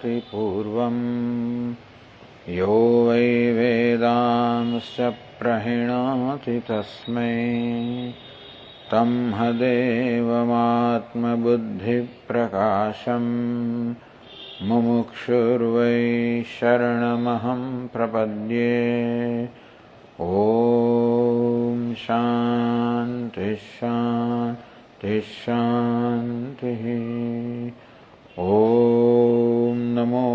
जानाति पूर्वम् यो वै वेदांश्च प्रहिणोति तस्मै तम्हदेवमात्मबुद्धिप्रकाशम् मुमुक्षुर्वै शरणमहं प्रपद्ये। ॐ शान्ति शान्ति शान्तिः। ॐ नमो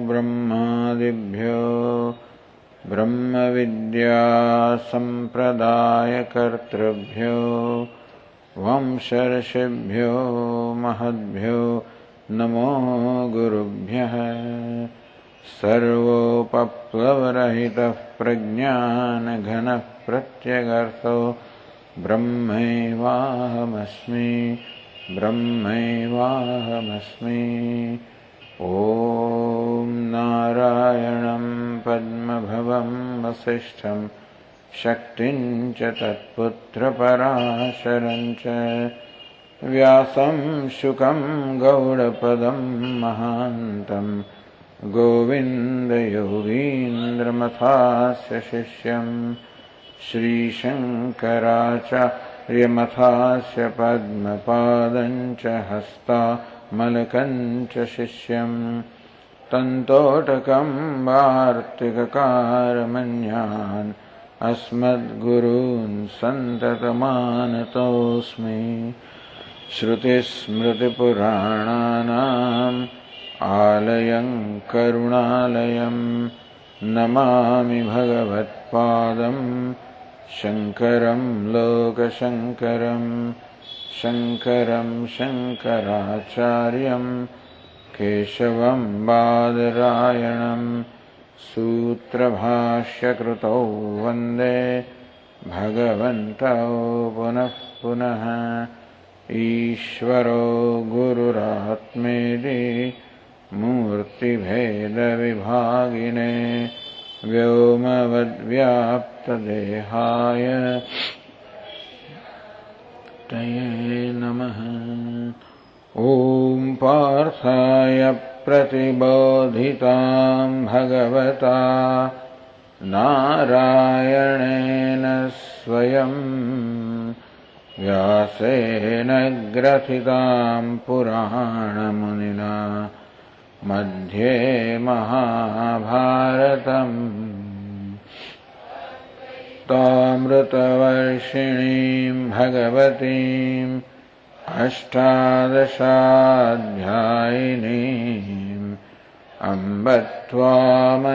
ब्रह्मादिभ्यो ब्रह्मविद्यासम्प्रदायकर्तृभ्यो वंशर्षिभ्यो महद्भ्यो नमो गुरुभ्यः। सर्वोपप्लवरहितः प्रज्ञानघनः प्रत्यगर्थो ब्रह्मैवाहमस्मि ब्रह्मैवाहमस्मि। ॐ नारायणं पद्मभवं वसिष्ठं शक्तिं च तत्पुत्रपराशरं च व्यासं शुकं गौडपदं महान्तं गोविन्दयोगीन्द्रमथास्य शिष्यं श्रीशङ्कराचार्यमथास्य पद्मपादं च हस्तामलकं च शिष्यं तन्तोटकं वार्तिककारमन्यान् अस्मद्गुरून् सन्ततमानतोऽस्मि। श्रुतिस्मृतिपुराणानाम् आलयं करुणालयं नमामि भगवत्पादं शङ्करं लोकशङ्करं शङ्करं शङ्कराचार्यं केशवं बादरायणं सूत्रभाष्यकृतौ वन्दे भगवन्तौ पुनः पुनः। ईश्वरो गुरुरात्मेति मूर्तिभेदविभागिने व्योमवद्व्याप्तदेहाय तये नमः। ॐ पार्थाय प्रतिबोधितां भगवता नारायणेन स्वयं व्यासेन ग्रथितां पुराणमुनिना मध्ये महाभारतम् तामृतवर्षिणीं भगवतीम् अष्टादशाध्यायिनीम् अम्ब त्वामनुसन्दधामि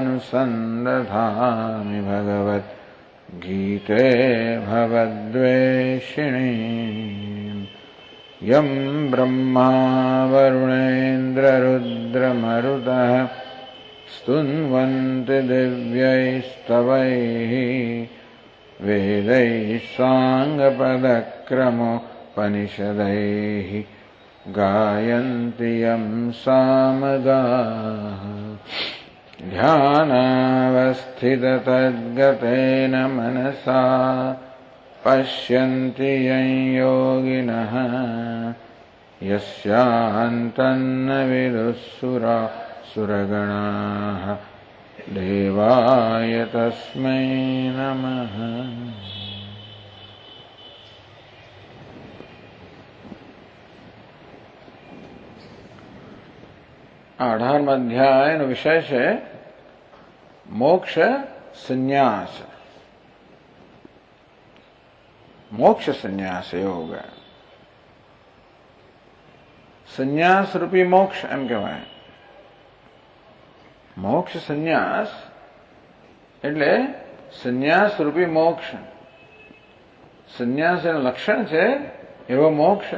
भगवद्गीते भवद्वेषिणीम्। यं ब्रह्मा वरुणेन्द्ररुद्रमरुतः स्तुन्वन्ति दिव्यैस्तवैः वेदैः साङ्गपदक्रमोपनिषदैः गायन्ति यं सामगाः। ध्यानावस्थिततद्गतेन मनसा पश्यन्ति यं योगिनः यस्यान्तन्न विदुःसुरगणाः देवाय तस्मै नमः। 18 અધ્યાયનો વિષય છે મોક્ષ સંન્યાસ. મોક્ષ સંન્યાસ યોગ. સંન્યાસ રૂપી મોક્ષ એમ કહેવાય. મોક્ષ સંન્યાસ એટલે સંન્યાસ રૂપી મોક્ષ. સંન્યાસ એનું લક્ષણ છે એવો મોક્ષ.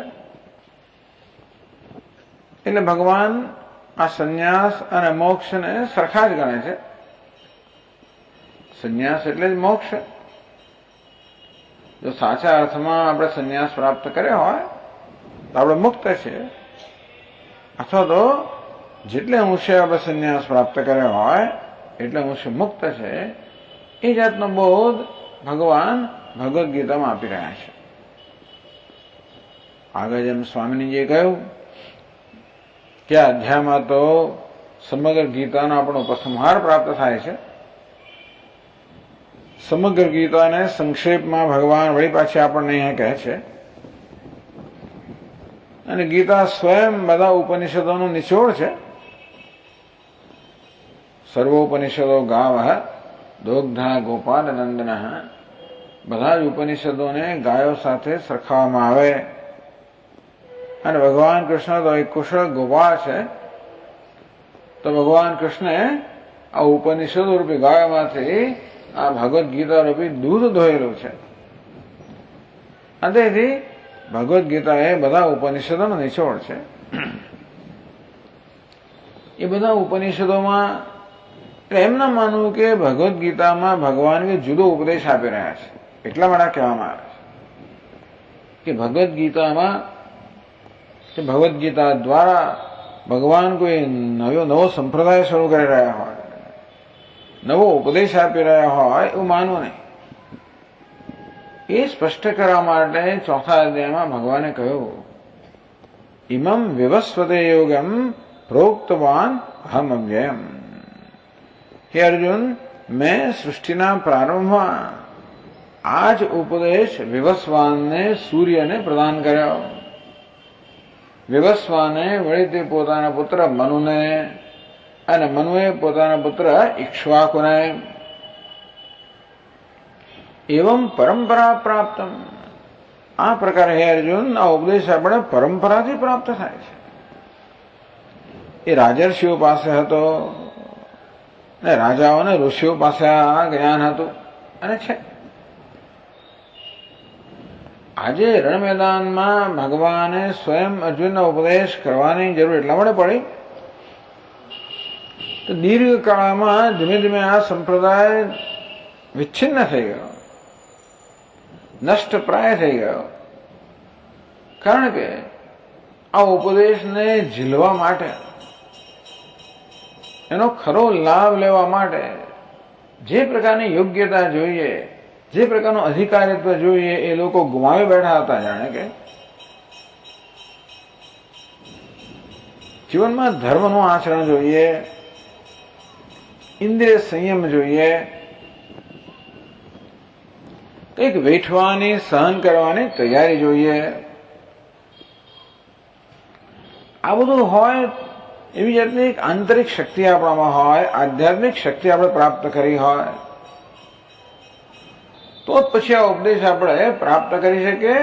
એટલે ભગવાન આ સંન્યાસ અને મોક્ષને સરખા જ ગણે છે. સંન્યાસ એટલે જ મોક્ષ. જો સાચા અર્થમાં આપણે સંન્યાસ પ્રાપ્ત કર્યો હોય તો આપણે મુક્ત છીએ, અથવા તો જેટલે અંશે આપણે સંન્યાસ પ્રાપ્ત કર્યો હોય એટલે અંશે મુક્ત છે. એ જાતનો બોધ ભગવાન ભગવદ્ ગીતામાં આપી રહ્યા છે. આગળ જેમ સ્વામીજીએ કહ્યું કે અધ્યાયમાં તો સમગ્ર ગીતાનો આપણો ઉપસંહાર પ્રાપ્ત થાય છે. સમગ્ર ગીતાને સંક્ષેપમાં ભગવાન વળી પાછી આપણને અહીંયા કહે છે. અને ગીતા સ્વયં બધા ઉપનિષદોનો નિચોડ છે. સર્વોપનિષદો ગાવઃ દોગ્ધા ગોપાલ નંદન. બધા જ ઉપનિષદોને ગાયો સાથે સરખાવવામાં આવે. અને ભગવાન કૃષ્ણ તો એક કુશળ ગોપાળ છે. તો ભગવાન કૃષ્ણે આ ઉપનિષદો રૂપી ગાયોમાંથી આ ભગવદ્ ગીતા રૂપી દૂધ દોહેલું છે. અને તેથી ભગવદ્ ગીતા એ બધા ઉપનિષદોનો નિચોડ છે. એ બધા ઉપનિષદોમાં એમ ના માનવું કે ભગવદ્ ગીતામાં ભગવાન કે જુદો ઉપદેશ આપી રહ્યા છે. એટલા માટે કહેવામાં આવે છે કે ભગવદ્ ગીતામાં કે ભગવદ્ ગીતા દ્વારા ભગવાન કોઈ નવો સંપ્રદાય શરૂ કરી રહ્યા હોય, નવો ઉપદેશ આપી રહ્યા હોય એવું માનવું નહીં. એ સ્પષ્ટ કરવા માટે ચોથા અધ્યાયમાં ભગવાને કહ્યું, ઇમમ વિવસ્વતે યોગમ પ્રોક્તવાન અહમ અવ્યયમ. હે અર્જુન, મેં સૃષ્ટિના પ્રારંભમાં આ જ ઉપદેશ વિવસ્વાનને, સૂર્યને પ્રદાન કર્યો. વિવસ્વાને વળી તે પોતાના પુત્ર મનુને, અને મનુએ પોતાના પુત્ર ઇક્ષ્વાકુને. એવમ પરંપરા પ્રાપ્તમ. આ પ્રકારે હે અર્જુન, આ ઉપદેશ આપણે પરંપરાથી પ્રાપ્ત થાય છે. એ રાજર્ષિઓ પાસે હતો ને રાજાઓ અને ઋષિઓ પાસે આ જ્ઞાન હતું અને છે. આજે રણ મેદાનમાં ભગવાને સ્વયં અર્જુનનો ઉપદેશ કરવાની જરૂર એટલા માટે પડી તો દીર્ઘકાળમાં ધીમે ધીમે આ સંપ્રદાય વિચ્છિન્ન થઈ ગયો, નષ્ટપ્રાય થઈ ગયો. કારણ કે આ ઉપદેશને ઝીલવા માટે, એનો ખરો લાભ લેવા માટે જે પ્રકારની યોગ્યતા જોઈએ, જે પ્રકારનું અધિકારીત્વ જોઈએ એ લોકો ગુમાવી બેઠા હતા. જાણે કે જીવનમાં ધર્મનું આચરણ જોઈએ, ઇન્દ્રિય સંયમ જોઈએ, કંઈક વેઠવાની, સહન કરવાની તૈયારી જોઈએ. આ બધું હોય, એવી જાતની એક આંતરિક શક્તિ આપણામાં હોય, આધ્યાત્મિક શક્તિ આપણે પ્રાપ્ત કરી હોય, તો જ પછી આ ઉપદેશ આપણે પ્રાપ્ત કરી શકીએ,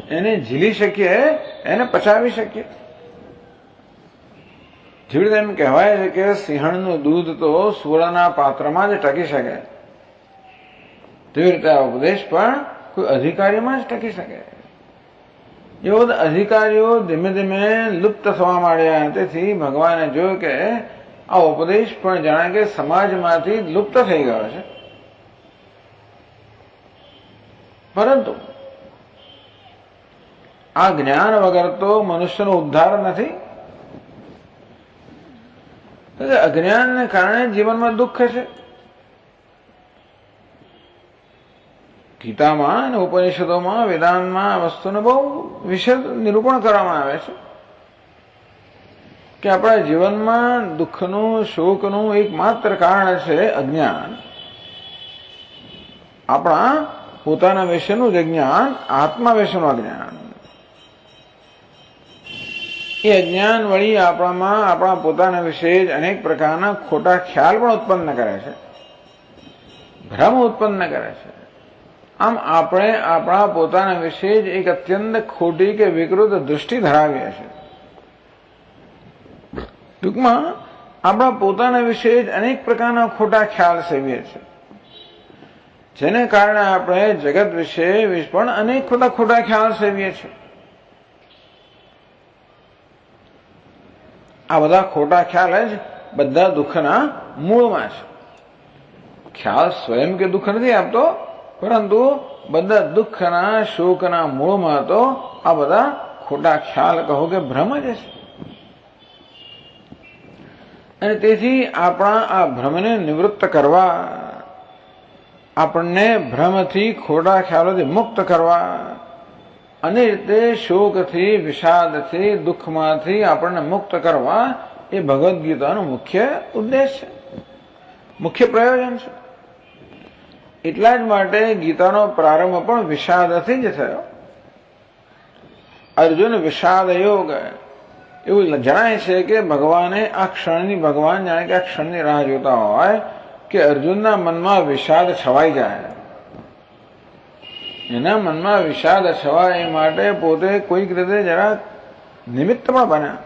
એને ઝીલી શકીએ, એને પચાવી શકીએ. જેવી રીતે એમ કહેવાય છે કે સિંહણનું દૂધ તો સુવર્ણના પાત્રમાં જ ટકી શકે, તેવી રીતે આ ઉપદેશ પણ કોઈ અધિકારીમાં જ ટકી શકે. એ બધા અધિકારીઓ ધીમે ધીમે લુપ્ત થવા માંડ્યા. તેથી ભગવાને જોયું કે આ ઉપદેશ પણ જાણે કે સમાજમાંથી લુપ્ત થઈ ગયો છે. પરંતુ આ જ્ઞાન વગર તો મનુષ્યનો ઉદ્ધાર નથી. અજ્ઞાનને કારણે જીવનમાં દુઃખ છે. ગીતામાં અને ઉપનિષદોમાં, વેદાંતમાં આ વસ્તુને બહુ વિશદ નિરૂપણ કરવામાં આવે છે કે આપણા જીવનમાં દુઃખનું, શોકનું એકમાત્ર કારણ છે અજ્ઞાન. આપણા પોતાના વિશેનું જ અજ્ઞાન, આત્મા વિશેનું અજ્ઞાન. એ અજ્ઞાન વળી આપણામાં આપણા પોતાના વિશે જ અનેક પ્રકારના ખોટા ખ્યાલ પણ ઉત્પન્ન કરે છે, ભ્રમ ઉત્પન્ન કરે છે. આમ આપણે આપણા પોતાના વિશે જ એક અત્યંત ખોટી કે વિકૃત દૃષ્ટિ ધરાવીએ છીએ. ટૂંકમાં આપણા પોતાના વિશે જ અનેક પ્રકારના ખોટા ખ્યાલ સેવીએ છીએ, જેને કારણે આપણે જગત વિશે પણ અનેક ખોટા ખ્યાલ સેવીએ છીએ. આ બધા ખોટા ખ્યાલ જ બધા દુઃખના મૂળમાં છે. ખ્યાલ સ્વયં કે દુઃખ નથી આપતો, પરંતુ બધા દુઃખના, શોકના મૂળમાં તો આ બધા ખોટા ખ્યાલ કહો કે ભ્રમ જ છે. અને તેથી આપણા આ ભ્રમને નિવૃત્ત કરવા, આપણને ભ્રમથી, ખોટા ખ્યાલોથી મુક્ત કરવા, અને રીતે શોકથી, વિષાદથી, દુઃખમાંથી આપણને મુક્ત કરવા એ ભગવદ્ ગીતાનો મુખ્ય ઉદ્દેશ છે, મુખ્ય પ્રયોજન છે. એટલા જ માટે ગીતાનો પ્રારંભ પણ વિષાદથી જ થયો. અર્જુન વિષાદ યોગ, એવું જણાય છે કે ભગવાને આ ક્ષણની, ભગવાન જાણે કે આ ક્ષણની રાહ જોતા હોય કે અર્જુનના મનમાં વિષાદ છવાઈ જાય. એના મનમાં વિષાદ છવાય એ માટે પોતે કોઈક રીતે જરા નિમિત્ત પણ બન્યા.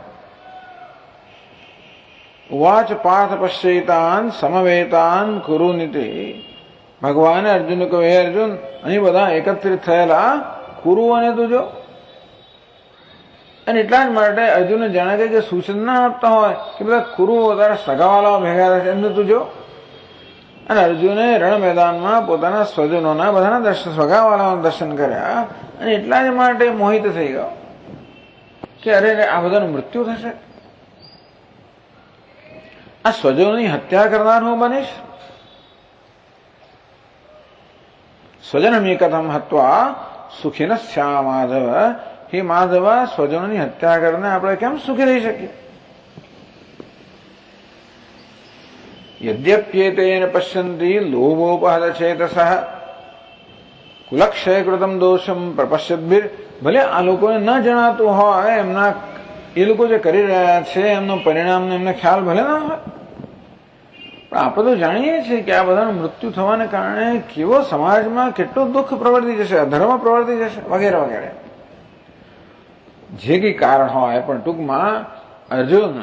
ઉવાચ પાર્થ પશ્યતાન સમવેતાન કુરુનિતિ. ભગવાને અર્જુન કહ્યું, હે અર્જુન, અહીં બધા એકત્રિત થયેલા કુરુઓને તું જો. અને એટલા જ માટે અર્જુને જાણે કે સૂચના આપતા હોય કે બધા કુરુઓ તારા સગાવાલાઓ ભેગા થશે એમને તું જો. અને અર્જુને રણ મેદાનમાં પોતાના સ્વજનોના બધાના દર્શન, સગાવાલાઓના દર્શન કર્યા. અને એટલા જ માટે મોહિત થઈ ગયો કે અરે આ બધાનું મૃત્યુ થશે, આ સ્વજનોની હત્યા કરનાર હું બનીશ. સ્વજનમી કથમ હત્વા સુખી ન સ્યા માધવ. હે માધવ, સ્વજનોની હત્યા કરીને આપણે કેમ સુખી રહી શકીએ? યદ્યપ્યેતેન પશ્યંતિ લોભોપહત ચેતસઃ કુલક્ષય કૃતમ દોષમ પ્રપશ્યદ્ભિર. ભલે આ લોકોને ન જણાતું હોય, એમના એ લોકો જે કરી રહ્યા છે એમનું પરિણામનો એમને ખ્યાલ ભલે ના હોય, પણ આપણે તો જાણીએ છીએ કે આ બધાનું મૃત્યુ થવાને કારણે કેવો સમાજમાં કેટલું દુઃખ પ્રવર્તી જશે, અધર્મ પ્રવર્તી જશે, વગેરે વગેરે. જે કંઈ કારણ હોય, પણ ટૂંકમાં અર્જુન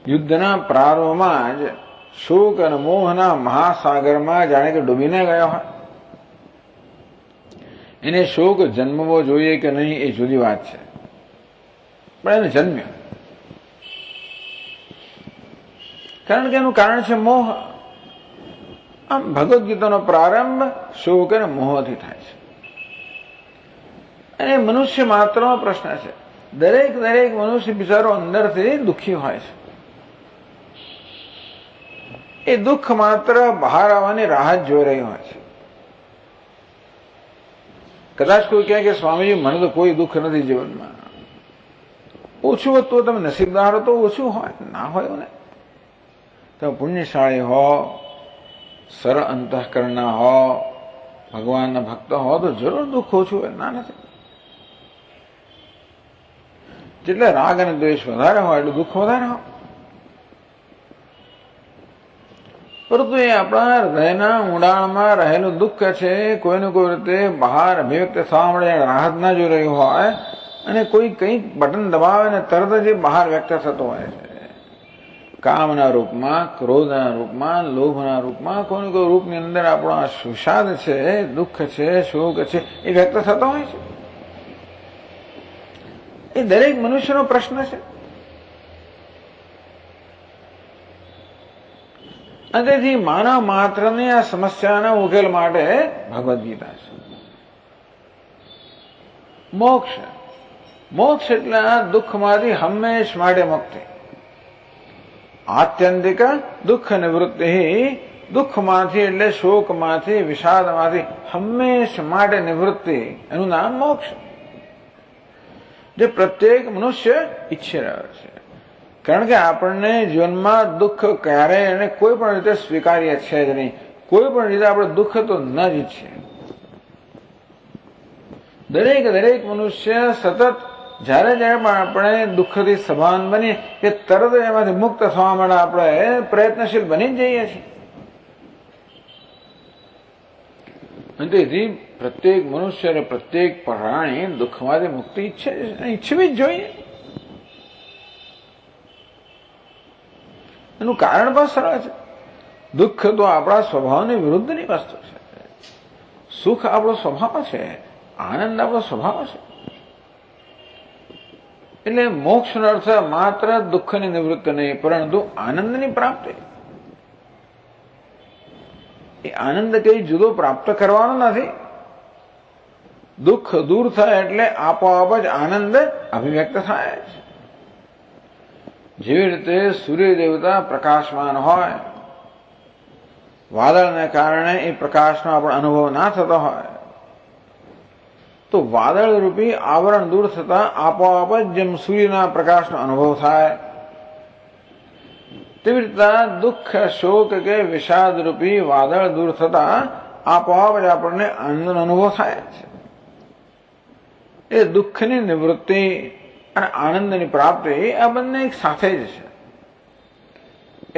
યુદ્ધના પ્રારંભમાં જ શોક અને મોહના મહાસાગરમાં જાણે કે ડૂબીને ગયો હોય. એને શોક જન્મવો જોઈએ કે નહીં એ જુદી વાત છે, પણ એને જન્મ્યો. કારણ કે એનું કારણ છે મોહ. આમ ભગવદ્ ગીતાનો પ્રારંભ શોક અને મોહથી થાય છે. અને મનુષ્ય માત્રનો પ્રશ્ન છે. દરેક મનુષ્ય બિચારો અંદરથી દુઃખી હોય છે. એ દુઃખ માત્ર બહાર આવવાની રાહ જ જોઈ રહી હોય છે. કદાચ કોઈ કહે કે સ્વામીજી મને તો કોઈ દુઃખ નથી જીવનમાં. ઓછું હતું તમે નસીબદાર તો ઓછું હોય, ના હોય ને તમે પુણ્યશાળી હો, સરળ અંતઃકરણના હો, ભગવાનના ભક્ત હો તો જરૂર દુઃખ ઓછું હોય, ના નથી. જેટલે રાગ અને દ્વેષ વધારે હોય એટલું દુઃખ વધારે હોય. પરંતુ એ આપણા હૃદયના ઊંડાણમાં રહેલું દુઃખ છે, કોઈને કોઈ રીતે બહાર અભિવ્યક્ત થવા મળે રાહત ના જોઈ રહ્યું હોય, અને કોઈ કંઈક બટન દબાવે ને તરત જ બહાર વ્યક્ત થતો હોય છે. કામના રૂપમાં, ક્રોધના રૂપમાં, લોભના રૂપમાં, કોઈ કોઈ રૂપની અંદર આપણો આ વિષાદ છે, દુઃખ છે, શોક છે, એ વ્યક્ત થતો હોય છે. એ દરેક મનુષ્યનો પ્રશ્ન છે. અને તેથી માનવ માત્રની આ સમસ્યાના ઉકેલ માટે ભગવદ્ ગીતા છે. મોક્ષ, મોક્ષ એટલે આ દુઃખમાંથી હંમેશ માટે મુક્તિ. આત્યંતિક દુઃખ નિવૃત્તિ. દુઃખમાંથી એટલે શોકમાંથી, વિષાદમાંથી હંમેશ માટે નિવૃત્તિ, એનું નામ મોક્ષ, જે પ્રત્યેક મનુષ્ય ઈચ્છી રહ્યો છે. કારણ કે આપણને જીવનમાં દુઃખ ક્યારેય અને કોઈ પણ રીતે સ્વીકાર્ય છે જ નહીં. કોઈ પણ રીતે આપણે દુઃખ તો ન જ ઈચ્છીએ. દરેક મનુષ્ય સતત જ્યારે પણ આપણે દુઃખથી સભાન બનીએ કે તરત એમાંથી મુક્ત થવા માટે આપણે પ્રયત્નશીલ બની જ જઈએ છીએ. અને તેથી પ્રત્યેક મનુષ્ય અને પ્રત્યેક પ્રાણી દુઃખમાંથી મુક્તિ ઈચ્છવી જ જોઈએ. એનું કારણ પણ સરળ છે. દુઃખ તો આપણા સ્વભાવની વિરુદ્ધની વસ્તુ છે. સુખ આપણો સ્વભાવ છે, આનંદ આપણો સ્વભાવ છે. એટલે મોક્ષનો અર્થ માત્ર દુઃખની નિવૃત્તિ નહીં, પરંતુ આનંદની પ્રાપ્તિ. એ આનંદ કઈ જુદો પ્રાપ્ત કરવાનો નથી. દુઃખ દૂર થાય એટલે આપોઆપ જ આનંદ અભિવ્યક્ત થાય છે. જેવી રીતે સૂર્ય દેવતા પ્રકાશમાન હોય, વાદળને કારણે એ પ્રકાશનો આપણો અનુભવ ના થતો હોય, તો વાદળ રૂપી આવરણ દૂર થતા આપોઆપ જ જેમ સૂર્યના પ્રકાશનો અનુભવ થાય, તેવી રીતના દુઃખ શોક કે વિષાદ રૂપી વાદળ દૂર થતા આપોઆપ જ આપણને આનંદનો અનુભવ થાય છે. એ દુઃખની નિવૃત્તિ અને આનંદની પ્રાપ્તિ આ બંને એક સાથે જ છે.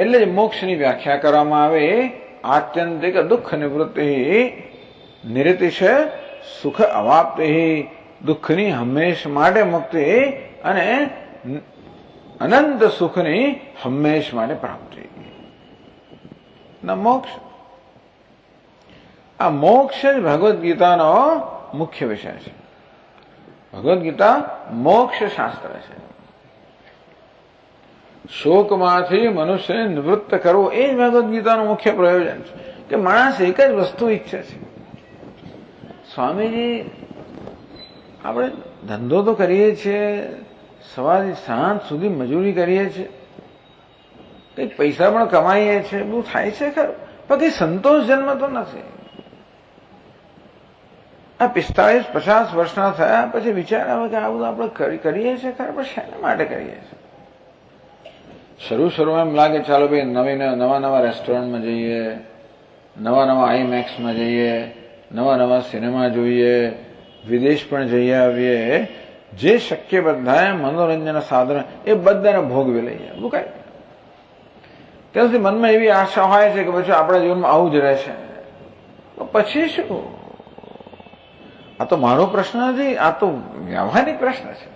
એટલે જ મોક્ષની વ્યાખ્યા કરવામાં આવે આત્યંતિક દુઃખ નિવૃત્તિ નિરતિશ સુખ અવાપ્તિ, દુઃખની હંમેશ માટે મુક્તિ અને અનંત સુખની હંમેશ માટે પ્રાપ્તિ. મોક્ષ, આ મોક્ષ જ ભગવદ્ ગીતાનો મુખ્ય વિષય છે. ભગવદ્ ગીતા મોક્ષ શાસ્ત્ર છે. શોકમાંથી મનુષ્યને નિવૃત્ત કરવો એ જ ભગવદ્ ગીતાનું મુખ્ય પ્રયોજન છે. કે માણસ એક જ વસ્તુ ઈચ્છે છે. સ્વામીજી, આપણે ધંધો તો કરીએ છીએ, સવારથી સાંજ સુધી મજૂરી કરીએ છીએ, કંઈક પૈસા પણ કમાઈએ છીએ, બહુ થાય છે ખરું, પણ કંઈ સંતોષ જન્મતો નથી. આ 45-50 વર્ષના થયા પછી વિચાર આવે કે આ બધું આપણે કરીએ છીએ ખરા, પણ શેના માટે કરીએ છીએ? શરૂમાં એમ લાગે ચાલો ભાઈ નવા રેસ્ટોરન્ટમાં જઈએ, નવા આઈમેક્સમાં જઈએ, નવા સિનેમા જોઈએ, વિદેશ પણ જઈ આવીએ, જે શક્ય બધા મનોરંજન સાધન એ બધાને ભોગવી લઈએ. મુકાય ત્યાં સુધી મનમાં એવી આશા હોય છે કે પછી આપણા જીવનમાં આવું જ રહેશે. પછી શું? આ તો મારો પ્રશ્ન નથી, આ તો વ્યવહારિક પ્રશ્ન છે.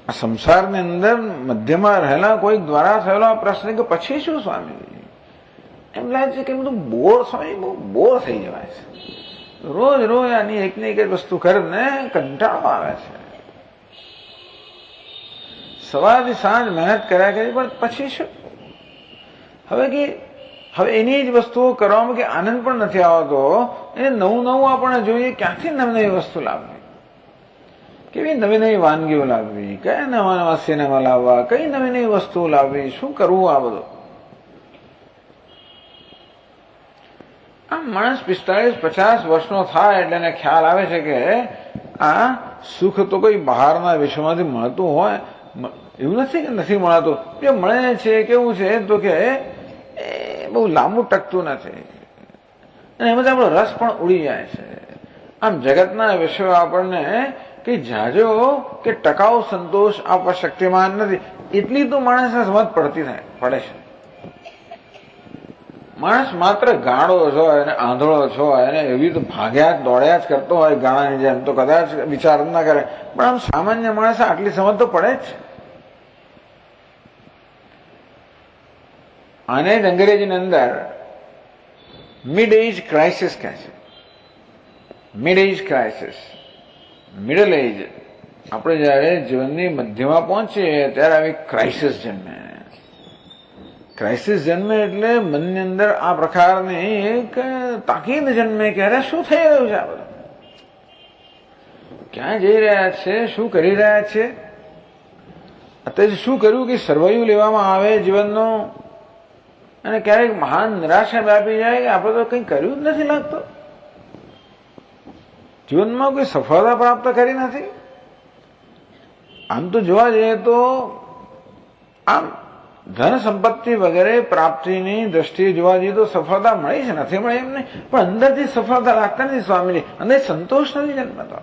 આ સંસારની અંદર મધ્યમાં રહેલા કોઈક દ્વારા થયેલો આ પ્રશ્ન કે પછી શું સ્વામી? એમ લાગે છે કે બધું બહુ બોર થઈ જવાય છે. રોજ આની એકને એક જ વસ્તુ કરીને કંટાળો આવે છે. સવારથી સાંજ મહેનત કર્યા કરી, પણ પછી શું? હવે એની જ વસ્તુઓ કરવામાં કે આનંદ પણ નથી આવતો. એને નવું આપણને જોઈએ, ક્યાંથી નવી વસ્તુ લાવવી, કેવી નવી વાનગીઓ લાવવી, કયા નવા સિનેમા લાવવા, કઈ નવી વસ્તુઓ લાવવી, શું કરવું આ બધું? આમ માણસ 45-50 વર્ષનો થાય એટલે એને ખ્યાલ આવે છે કે આ સુખ તો કોઈ બહારના વિશ્વમાંથી મળતું હોય એવું નથી કે નથી મળતું. જે મળે છે કેવું છે તો કે એ બહુ લાંબુ ટકતું નથી અને એમાંથી આપણો રસ પણ ઉડી જાય છે. આમ જગતના વિષયો આપણને કઈ જાજો કે ટકાઉ સંતોષ આપવા શક્તિમાન નથી. એટલી તો માણસને સમજ પડે છે. માણસ માત્ર ગાળો છો અને આંધળો છો અને એવી તો ભાગ્યા દોડ્યા જ કરતો હોય ગાળાની જેમ, તો કદાચ વિચાર ના કરે, પણ આમ સામાન્ય માણસ આટલી સમજ તો પડે જ. આને જ અંગ્રેજીની અંદર મિડ એજ ક્રાઇસિસ કહે છે. મિડ એજ ક્રાઇસિસ, મિડલ એજ, આપણે જયારે જીવનની મધ્યમાં પહોંચીએ ત્યારે આવી ક્રાઇસિસ જન્મે. ક્રાઇસિસ જન્મે એટલે મનની અંદર આ પ્રકારની એક તાકીદ જન્મે કે અરે શું થઈ રહ્યું છે, આ બધું ક્યાં જઈ રહ્યા છે, શું કરી રહ્યા છે, અત્યારે શું કર્યું કે સર્વાયુ લેવામાં આવે જીવનનો, અને ક્યારેક મહાન નિરાશા વ્યાપી જાય કે આપણે તો કંઈ કર્યું જ નથી લાગતું, જીવનમાં કોઈ સફળતા પ્રાપ્ત કરી નથી. આમ તો જોવા જઈએ તો આમ ધન સંપત્તિ વગેરે પ્રાપ્તિની દ્રષ્ટિએ જોવા જઈએ તો સફળતા મળી છે, નથી મળે એમ નહીં, પણ અંદરથી સફળતા લાગતા નથી સ્વામીજી, અંદર સંતોષ નથી જન્મતો.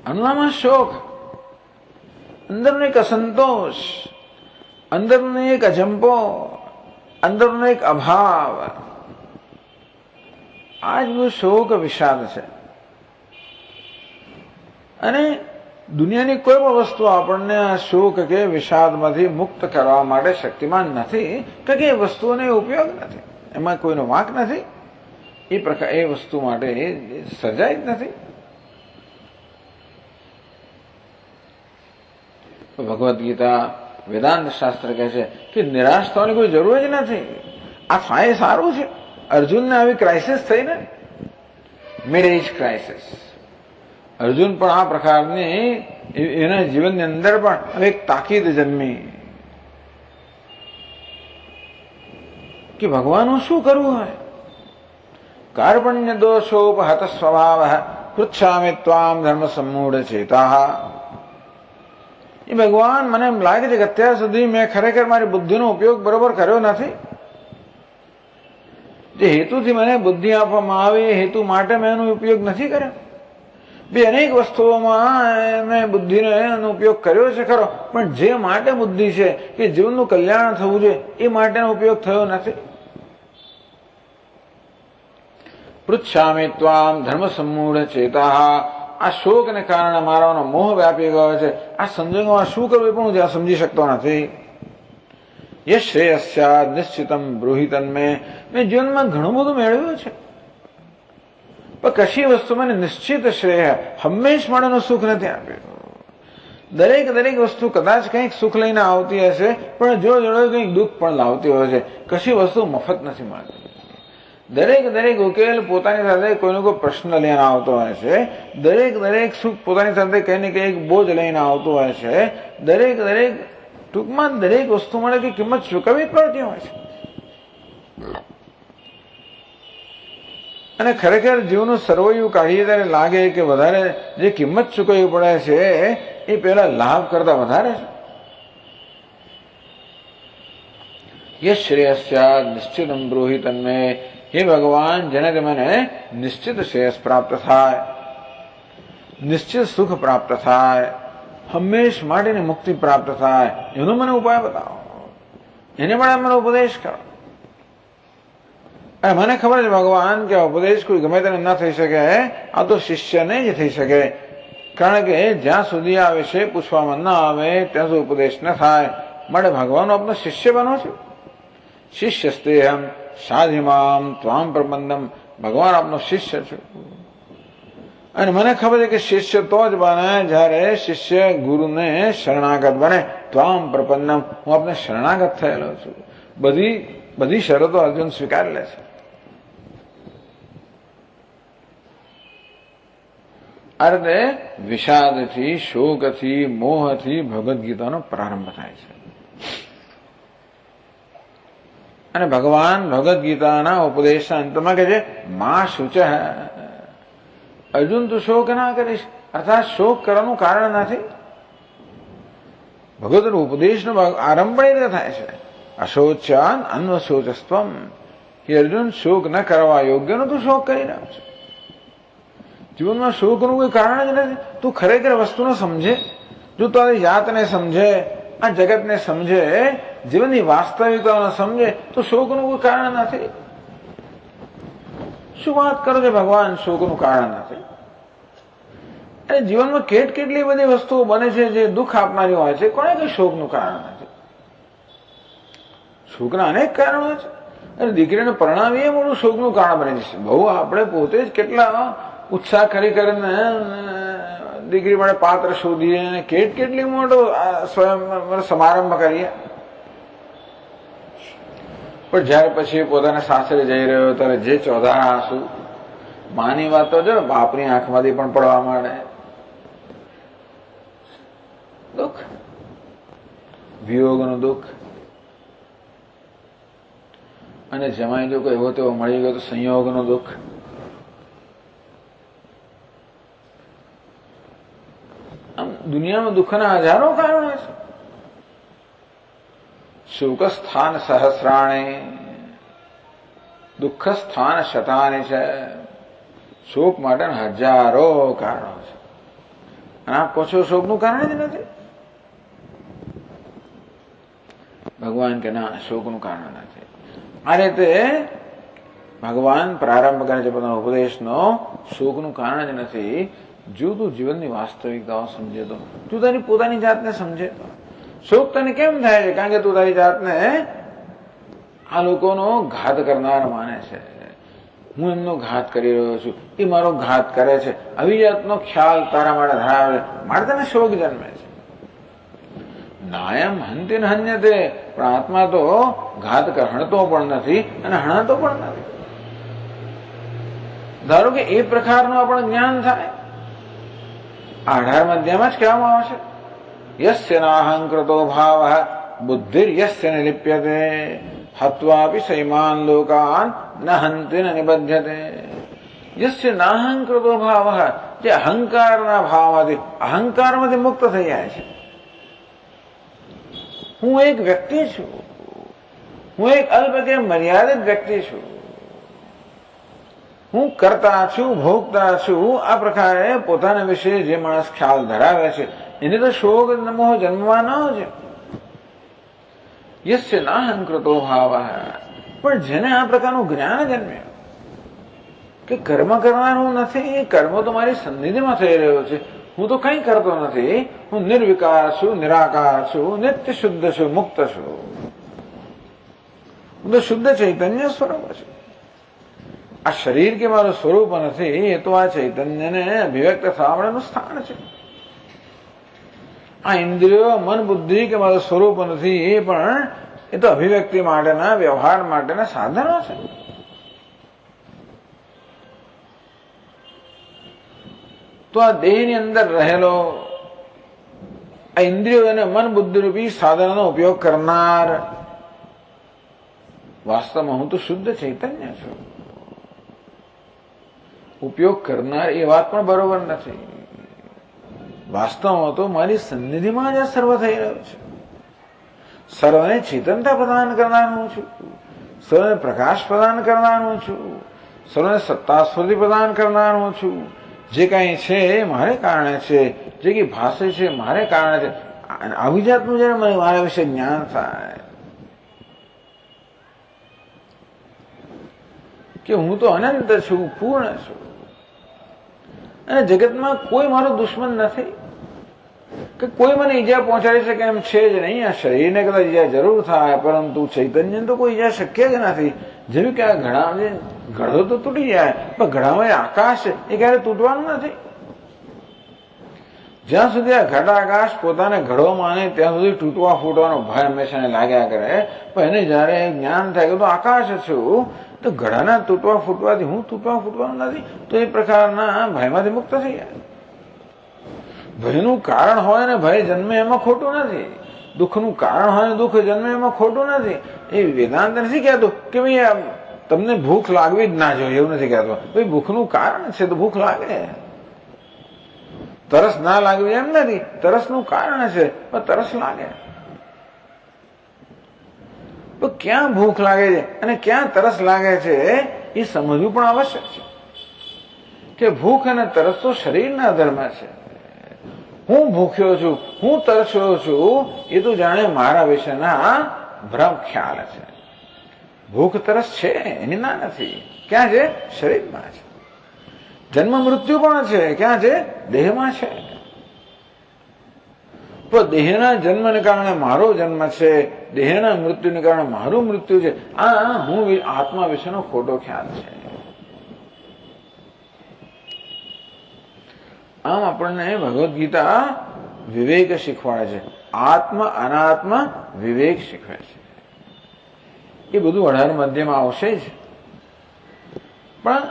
અનુનામાં શોક, અંદરનો એક અસંતોષ, અંદરનો એક અજંપો, અંદરનો એક અભાવ, આ જ બધું શોક વિષાદ છે. અને દુનિયાની કોઈ પણ વસ્તુ આપણને આ શોક કે વિષાદમાંથી મુક્ત કરવા માટે શક્તિમાન નથી, કે એ વસ્તુઓને ઉપયોગ નથી, એમાં કોઈનો વાંક નથી, એ વસ્તુ માટે સર્જાય જ નથી. ભગવદ્ ગીતા વેદાંત શાસ્ત્ર કહે છે કે નિરાશ થવાની કોઈ જરૂર જ નથી. આ થાય સારું છે. અર્જુનને આવી ક્રાઇસિસ થઈ ને, મિડ એજ ક્રાઇસિસ, અર્જુન પણ આ પ્રકારની એના જીવનની અંદર પણ એક તાકીદ જન્મી કે ભગવાનનું શું કરવું હોય. કાર્પણ્ય દોષોપહત સ્વભાવ પૃચ્છામિ ત્વામ ધર્મ સંમૂઢ ચેતા. એ ભગવાન મને એમ લાગે છે કે અત્યાર સુધી મેં ખરેખર મારી બુદ્ધિનો ઉપયોગ બરોબર કર્યો નથી. જે હેતુથી મને બુદ્ધિ આપવામાં આવે એ હેતુ માટે મેં એનો ઉપયોગ નથી કર્યો. બે અનેક વસ્તુઓમાં મેં બુદ્ધિનો ઉપયોગ કર્યો છે ખરો, પણ જે માટે બુદ્ધિ છે કે જીવનનું કલ્યાણ થવું જોઈએ એ માટેનો ઉપયોગ થયો નથી. પૃચ્છામિ ત્વામ ધર્મ સંમૂઢ ચેતા. આ શોકને કારણે મારાનો મોહ વ્યાપી ગયો છે. આ સંજોગોમાં શું કરવું એ પણ હું સમજી શકતો નથી. યશ્રેયસ્યાદ નિશ્ચિતમ બ્રૂહિતન મેં જીવનમાં ઘણું બધું મેળવ્યું છે, પણ કશી વસ્તુ મને નિશ્ચિત શ્રેય હંમેશ માટેનું સુખ નથી આપ્યું. દરેક વસ્તુ કદાચ કંઈક સુખ લઈને આવતી હશે, પણ જોડે કંઈક દુઃખ પણ લાવતી હોય છે. કશી વસ્તુ મફત નથી મળતી. દરેક ઉકેલ પોતાની સાથે કોઈનો કોઈ પ્રશ્ન લઈને આવતો હોય છે. દરેક સુખ પોતાની સાથે કંઈ ને કંઈક બોજ લઈને આવતો હોય છે. ટૂંકમાં દરેક વસ્તુ માટે કઈ કિંમત ચૂકવવી પડતી હોય છે. અને ખરેખર જીવનું સર્વૈયું કાઢીએ ત્યારે લાગે કે વધારે જે કિંમત ચૂકવવી પડે છે એ પેલા લાભ કરતા વધારે છે. યશ્રેયસ્યાદ નિશ્ચિતમ બ્રૂહિતન મે. હે ભગવાન, જેનાથી મને નિશ્ચિત શ્રેયસ પ્રાપ્ત થાય, નિશ્ચિત સુખ પ્રાપ્ત થાય, હંમેશ માટેની મુક્તિ પ્રાપ્ત થાય, એનો મને ઉપાય બતાવો, એને પણ મને ઉપદેશ કરો. અને મને ખબર છે ભગવાન કે ઉપદેશ કોઈ ગમે તેને ન થઈ શકે, આ તો શિષ્યને જ થઈ શકે. કારણ કે જ્યાં સુધી આ વિષય પૂછવામાં ન આવે ત્યાં સુધી ઉપદેશ ન થાય. માટે ભગવાન આપનો શિષ્ય બનો છો. શિષ્યસ્તેહમ સાધિમામ ત્વામ પ્રબંધમ. ભગવાન આપનો શિષ્ય છું. અને મને ખબર છે કે શિષ્ય તો જ બને જયારે શિષ્ય ગુરુને શરણાગત બને. ત્વામ પ્રપન્નમ. હું આપને શરણાગત થયેલો છું. બધી શરતો અર્જુન સ્વીકારી લે છે. આ રીતે વિષાદથી, શોકથી, મોહથી ભગવદ્ ગીતાનો પ્રારંભ થાય છે. અને ભગવાન ભગવદ્ ગીતાના ઉપદેશના અંતમાં કહે છે મા શુચ. અર્જુન તું શોક ના કરીશ, અર્થાત શોક કરવાનું કારણ નથી. ભગવદ ઉપદેશનો આરંભ પણ રીતે થાય છે. અશોચાન અન્વશોચસ્ત્વમ. હે અર્જુન, શોક ન કરવા યોગ્યનો તું શોક કરી રહ્યો છે. જીવનમાં શોકનું કોઈ કારણ જ નથી. તું ખરેખર વસ્તુને સમજે, જો તારી જાતને સમજે, આ જગતને સમજે, જીવનની વાસ્તવિકતાને સમજે તો શોકનું કોઈ કારણ નથી. શું વાત કરો છો ભગવાન, શોકનું કારણ નથી? અને જીવનમાં કેટલી બધી વસ્તુઓ બને છે જે દુઃખ આપનારી હોય છે, કોને કોઈ શોકનું કારણ નથી? શોકના અનેક કારણો છે. અને દીકરીને પરણાવી એ મોટું શોકનું કારણ બને છે. બહુ આપણે પોતે જ કેટલા ઉત્સાહ કરીને દીકરી માટે પાત્ર શોધીએ અને કેટલી મોટો સ્વયં સમારંભ કરીએ, પણ જયારે પછી પોતાના સાસરે જઈ રહ્યો ત્યારે જે ચોધારા આંસુ, માની વાત તો જો બાપની આંખમાંથી પણ પડવા માંડે. દુઃખ, વિયોગનું દુઃખ. અને જમાઈ જો કોઈ એવો તેવો મળી ગયો તો સંયોગનું દુઃખ. આમ દુનિયામાં દુઃખના હજારો કારણો છે. સુખ સ્થાન સહસ્રાણે, દુઃખ સ્થાન શતાની છે. શોક માટેના હજારો કારણો છે. અને આપ કહો છો શોકનું કારણ જ નથી. ભગવાન કે ના, શોકનું કારણ નથી. આ રીતે ભગવાન પ્રારંભ કરે છે પોતાના ઉપદેશનો. શોકનું કારણ જ નથી. જો તું જીવનની વાસ્તવિકતાઓ સમજે તો, તું તારી પોતાની જાતને સમજે તો. શોક તને કેમ થાય છે? કારણ કે તું તારી જાતને આ લોકોનો ઘાત કરનાર માને છે. હું એમનો ઘાત કરી રહ્યો છું, એ મારો ઘાત કરે છે, આવી જાતનો ખ્યાલ તારા માટે ધરાવે, માટે તને શોક જન્મે છે. નાયમ હંતિન હન્યતે. પણ આત્મા તો ઘાત હણતો પણ નથી અને હણાતો પણ નથી. ધારો કે એ પ્રકારનું આપણે જ્ઞાન થાય. 18મા અધ્યાયમાં જ કહેવામાં આવશે યસ્ય નાહંકૃતો ભાવ બુદ્ધિર યસ્ય નિલિપ્યતે હત્વાપી સૈમાન લોકાન ન હંતિ ન નિબધ્યતે. યસ્ય નાહંકૃતો ભાવ, જે અહંકારના ભાવમાંથી, અહંકારમાંથી મુક્ત થઈ જાય છે. હું એક વ્યક્તિ છું, હું એક અલ્પ કે મર્યાદિત વ્યક્તિ છું, હું કરતા છું, ભોગતા છું. આ પ્રકારે પોતાના વિશે જે માણસ ખ્યાલ ધરાવે છે એને તો શોક મોહ જન્મવાનો જ. યસ્ય નાહંકૃતો ભાવ. પણ જેને આ પ્રકારનું જ્ઞાન જન્મે કે કર્મ કરવાનું નથી, કર્મ તો મારી સન્નિધિમાં થઈ રહ્યો છે, હું તો કંઈ કરતો નથી, હું નિર્વિકાર છું, નિરાકાર છું, નિત્ય શુદ્ધ છું, મુક્ત છું, હું તો શુદ્ધ ચૈતન્ય સ્વરૂપ છું. આ શરીર કે મારું સ્વરૂપ નથી, એ તો આ ચૈતન્યને અભિવ્યક્ત થવા માટેનું સ્થાન છે. આ ઇન્દ્રિયો મન બુદ્ધિ કે મારું સ્વરૂપ નથી, એ પણ એ તો અભિવ્યક્તિ માટેના વ્યવહાર માટેના સાધનો છે. તો આ દેહની અંદર રહેલો આ ઇન્દ્રિયો અને મન બુદ્ધિ રૂપી સાધનોનો ઉપયોગ કરનાર વાસ્તવમાં હું તો શુદ્ધ ચૈતન્ય છું. ઉપયોગ કરનાર એ વાત પણ બરોબર નથી. વાસ્તવમાં તો મારી સન્નિધિમાં જ આ સર્વ થઈ રહ્યો છે. સર્વને ચેતનતા પ્રદાન કરનારું છું, સર્વને પ્રકાશ પ્રદાન કરનારું છું, સર્વને સત્તા સ્ફૂર્તિ પ્રદાન કરનારું છું. જે કાંઈ છે એ મારે કારણે છે, જે કંઈ ભાષે છે મારે કારણે છે. આવી જાતનું જયારે મને મારા વિશે જ્ઞાન થાય કે હું તો અનંત છું, પૂર્ણ છું, અને જગતમાં કોઈ મારો દુશ્મન નથી કે કોઈ મને ઈજા પહોંચાડી શકે એમ છે જ નહીં. આ શરીરને કદાચ ઈજા જરૂર થાય, પરંતુ ચૈતન્ય તો કોઈ ઈજા શક્ય જ નથી. જેવી કે આ ઘડા, ઘડો તો તૂટી જાય, પણ ઘડામાં આકાશ એ ક્યારે તૂટવાનું નથી. જ્યાં સુધી આ ઘટ આકાશ પોતાને ઘડો માને ત્યાં સુધી તૂટવા ફૂટવાનો ભય હંમેશા લાગ્યા કરે. પણ એને જયારે જ્ઞાન થાય કે તો આકાશ છું, તો ઘડાના તૂટવા ફૂટવાથી હું તૂટવા ફૂટવાનું નથી, તો એ પ્રકારના ભયમાંથી મુક્ત થઈ જાય. ભયનું કારણ હોય ને ભય જન્મે એમાં ખોટું નથી, દુઃખનું કારણ હોય ને દુઃખ જન્મે એમાં ખોટું નથી. એ વેદાંત નથી કહેતું કે ભાઈ તમને ભૂખ લાગવી જ ના જોઈએ, એવું નથી કહેતો. ભાઈ ભૂખનું કારણ છે તો ભૂખ લાગે. તરસ ના લાગવી એમ નથી, તરસનું કારણ છે પણ તરસ લાગે. તો ક્યાં ભૂખ લાગે છે અને ક્યાં તરસ લાગે છે એ સમજવું પણ આવશ્યક છે કે ભૂખ અને તરસ તો શરીરના ધર્મ છે. હું ભૂખ્યો છું, હું તરસ્યો છું, એ તો જાણે મારા વિશેના ભ્રમ ખ્યાલ છે. ભૂખ તરસ છે એની ના નથી, ક્યાં છે? શરીરમાં છે. જન્મ મૃત્યુ પણ છે, ક્યાં છે? દેહમાં છે. તો દેહના જન્મને કારણે મારો જન્મ છે, દેહના મૃત્યુને કારણે મારું મૃત્યુ છે. આ હું આત્મા વિશેનો ખોટો ખ્યાલ છે. આમ આપણને ભગવદ્ ગીતા વિવેક શીખવાડે છે, આત્મ અનાત્મ વિવેક શીખવે છે. એ બધું 18 અધ્યાયમાં આવશે જ. પણ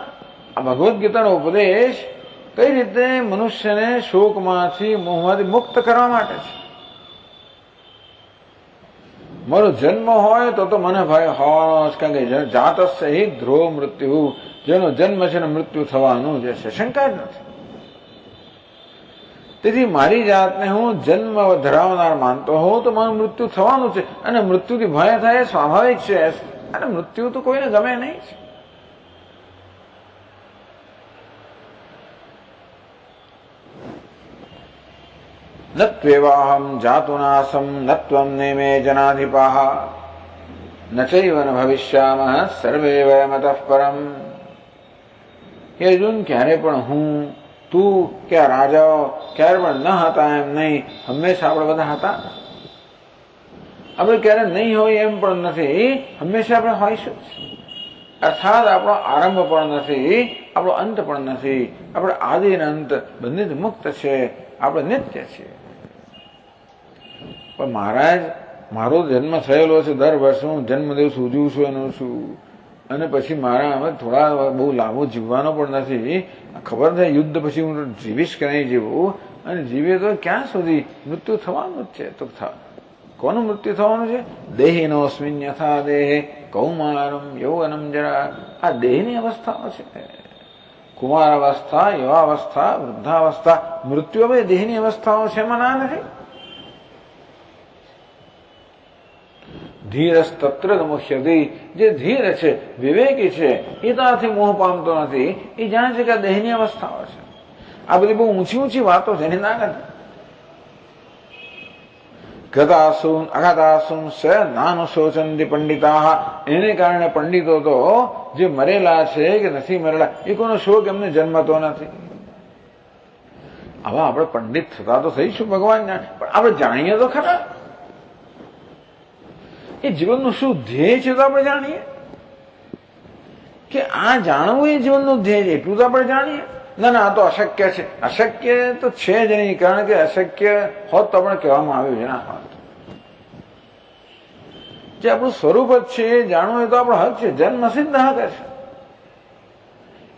આ ભગવદ્ ગીતાનો ઉપદેશ કઈ રીતે મનુષ્યને શોકમાંથી મોહમાંથી મુક્ત કરવા માટે છે. મારો જન્મ હોય તો મને ભય હોવાનો જ, કારણ કે જાતસ્ય હિ ધ્રુવ મૃત્યુ, જેનો જન્મ છે ને મૃત્યુ થવાનું જે છે, શંકા જ નથી. તેથી મારી જાતને હું જન્મ ધરાવનાર માનતો હોઉં તો મારું મૃત્યુ થવાનું છે, અને મૃત્યુથી ભય થાય એ સ્વાભાવિક છે. અને મૃત્યુ તો કોઈને ગમે નહીં છે. ન ત્વેવાહમ જાતુનાસમ ન ત્વમ નેમે જનાધિપાહ ન ચૈવ ન ભવિષ્યામઃ સર્વે વયમતઃ પરમ. હે અર્જુન, ક્યારે પણ હું, તું કે આ રાજાઓ ક્યારે પણ ન હતા એમ નહીં, હંમેશા આપણે બધા હતા. આપણે ક્યારે નહીં હોય એમ પણ નથી, હંમેશા આપણે હોઈશું. અર્થાત આપણો આરંભ પણ નથી, આપણો અંત પણ નથી. આપણે આદિ અને અંત બંને મુક્ત છે, આપણે નિત્ય છીએ. પણ મહારાજ, મારો જન્મ થયેલો છે, દર વર્ષે હું જન્મદિવસ ઉજવું છું એનું છું, અને પછી મારા હવે થોડા બહુ લાંબો જીવવાનો પણ નથી. ખબર થાય યુદ્ધ પછી હું જીવીશ કે નહીં જીવું, અને જીવે તો ક્યાં સુધી? મૃત્યુ થવાનું જ છે. તો કોનું મૃત્યુ થવાનું છે? દેહિનોસ્મિન યથા દેહે કૌમારમ યૌવનમ જરા. આ દેહની અવસ્થાઓ છે. કુમાર અવસ્થા, યુવાવસ્થા, વૃદ્ધાવસ્થા, મૃત્યુ હવે દેહની અવસ્થાઓ છે, એમાં ના નથી. ધીરસ્તત્ર મુહ્યતિ, જે ધીર છે, વિવેકી છે, એ તો આથી મોહ પામતો નથી. એ જાણે છે કે આ દેહની અવસ્થાઓ છે. આ બધી બહુ ઊંચી ઊંચી વાતો છે, એની ના નથી. ગતાસુન અગાતાસુન સ નાનુશોચંતિ પંડિતા, એને કારણે પંડિતો તો જે મરેલા છે કે નથી મરેલા એ કોઈનો શોક એમને જન્મતો નથી. હવે આપણે પંડિત થતા તો થઈશું, ભગવાન જાણે, પણ આપણે જાણીએ તો ખરા એ જીવનનું શું ધ્યેય છે. તો આપણે જાણીએ કે આ જાણવું એ જીવનનું ધ્યેય છે, એટલું તો આપણે જાણીએ. ના ના, આ તો અશક્ય છે. અશક્ય તો છે જ નહીં, કારણ કે અશક્ય હોત તો આપણે કહેવામાં આવ્યું છે. ના હોત. જે આપણું સ્વરૂપ જ છે એ જાણવું એ તો આપણો હક છે, જન્મસિદ્ધ હક છે.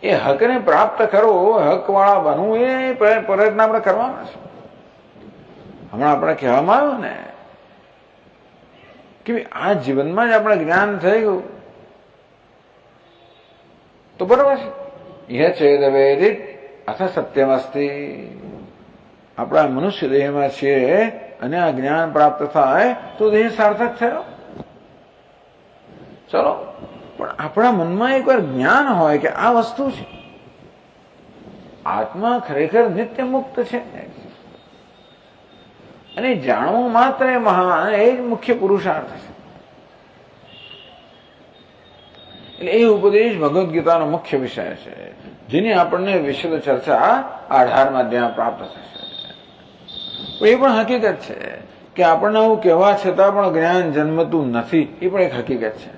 એ હકને પ્રાપ્ત કરવો, હક વાળા બનવું, એ પ્રયત્ન આપણે કરવાના છે. હમણાં આપણે કહેવામાં આવ્યું ને કે આ જીવનમાં જ આપણે જ્ઞાન થઈ ગયું તો બરોબર છે. યહ ચેદ વેદિત અથ સત્યમસ્તિ, આપણા મનુષ્ય દેહમાં છીએ અને આ જ્ઞાન પ્રાપ્ત થાય તો દેહ સાર્થક થયો. ચલો, પણ આપણા મનમાં એકવાર જ્ઞાન હોય કે આ વસ્તુ છે, આત્મા ખરેખર નિત્ય મુક્ત છે, અને જાણવું માત્ર એ મહાન, એ જ મુખ્ય પુરુષાર્થ છે. એટલે એ ઉપદેશ ભગવદ્ ગીતાનો મુખ્ય વિષય છે, જેની આપણને વિશદ ચર્ચા 18મા અધ્યાયમાં પ્રાપ્ત થશે. એ પણ હકીકત છે કે આપણને એવું કહેવા છતાં પણ જ્ઞાન જન્મતું નથી, એ પણ એક હકીકત છે.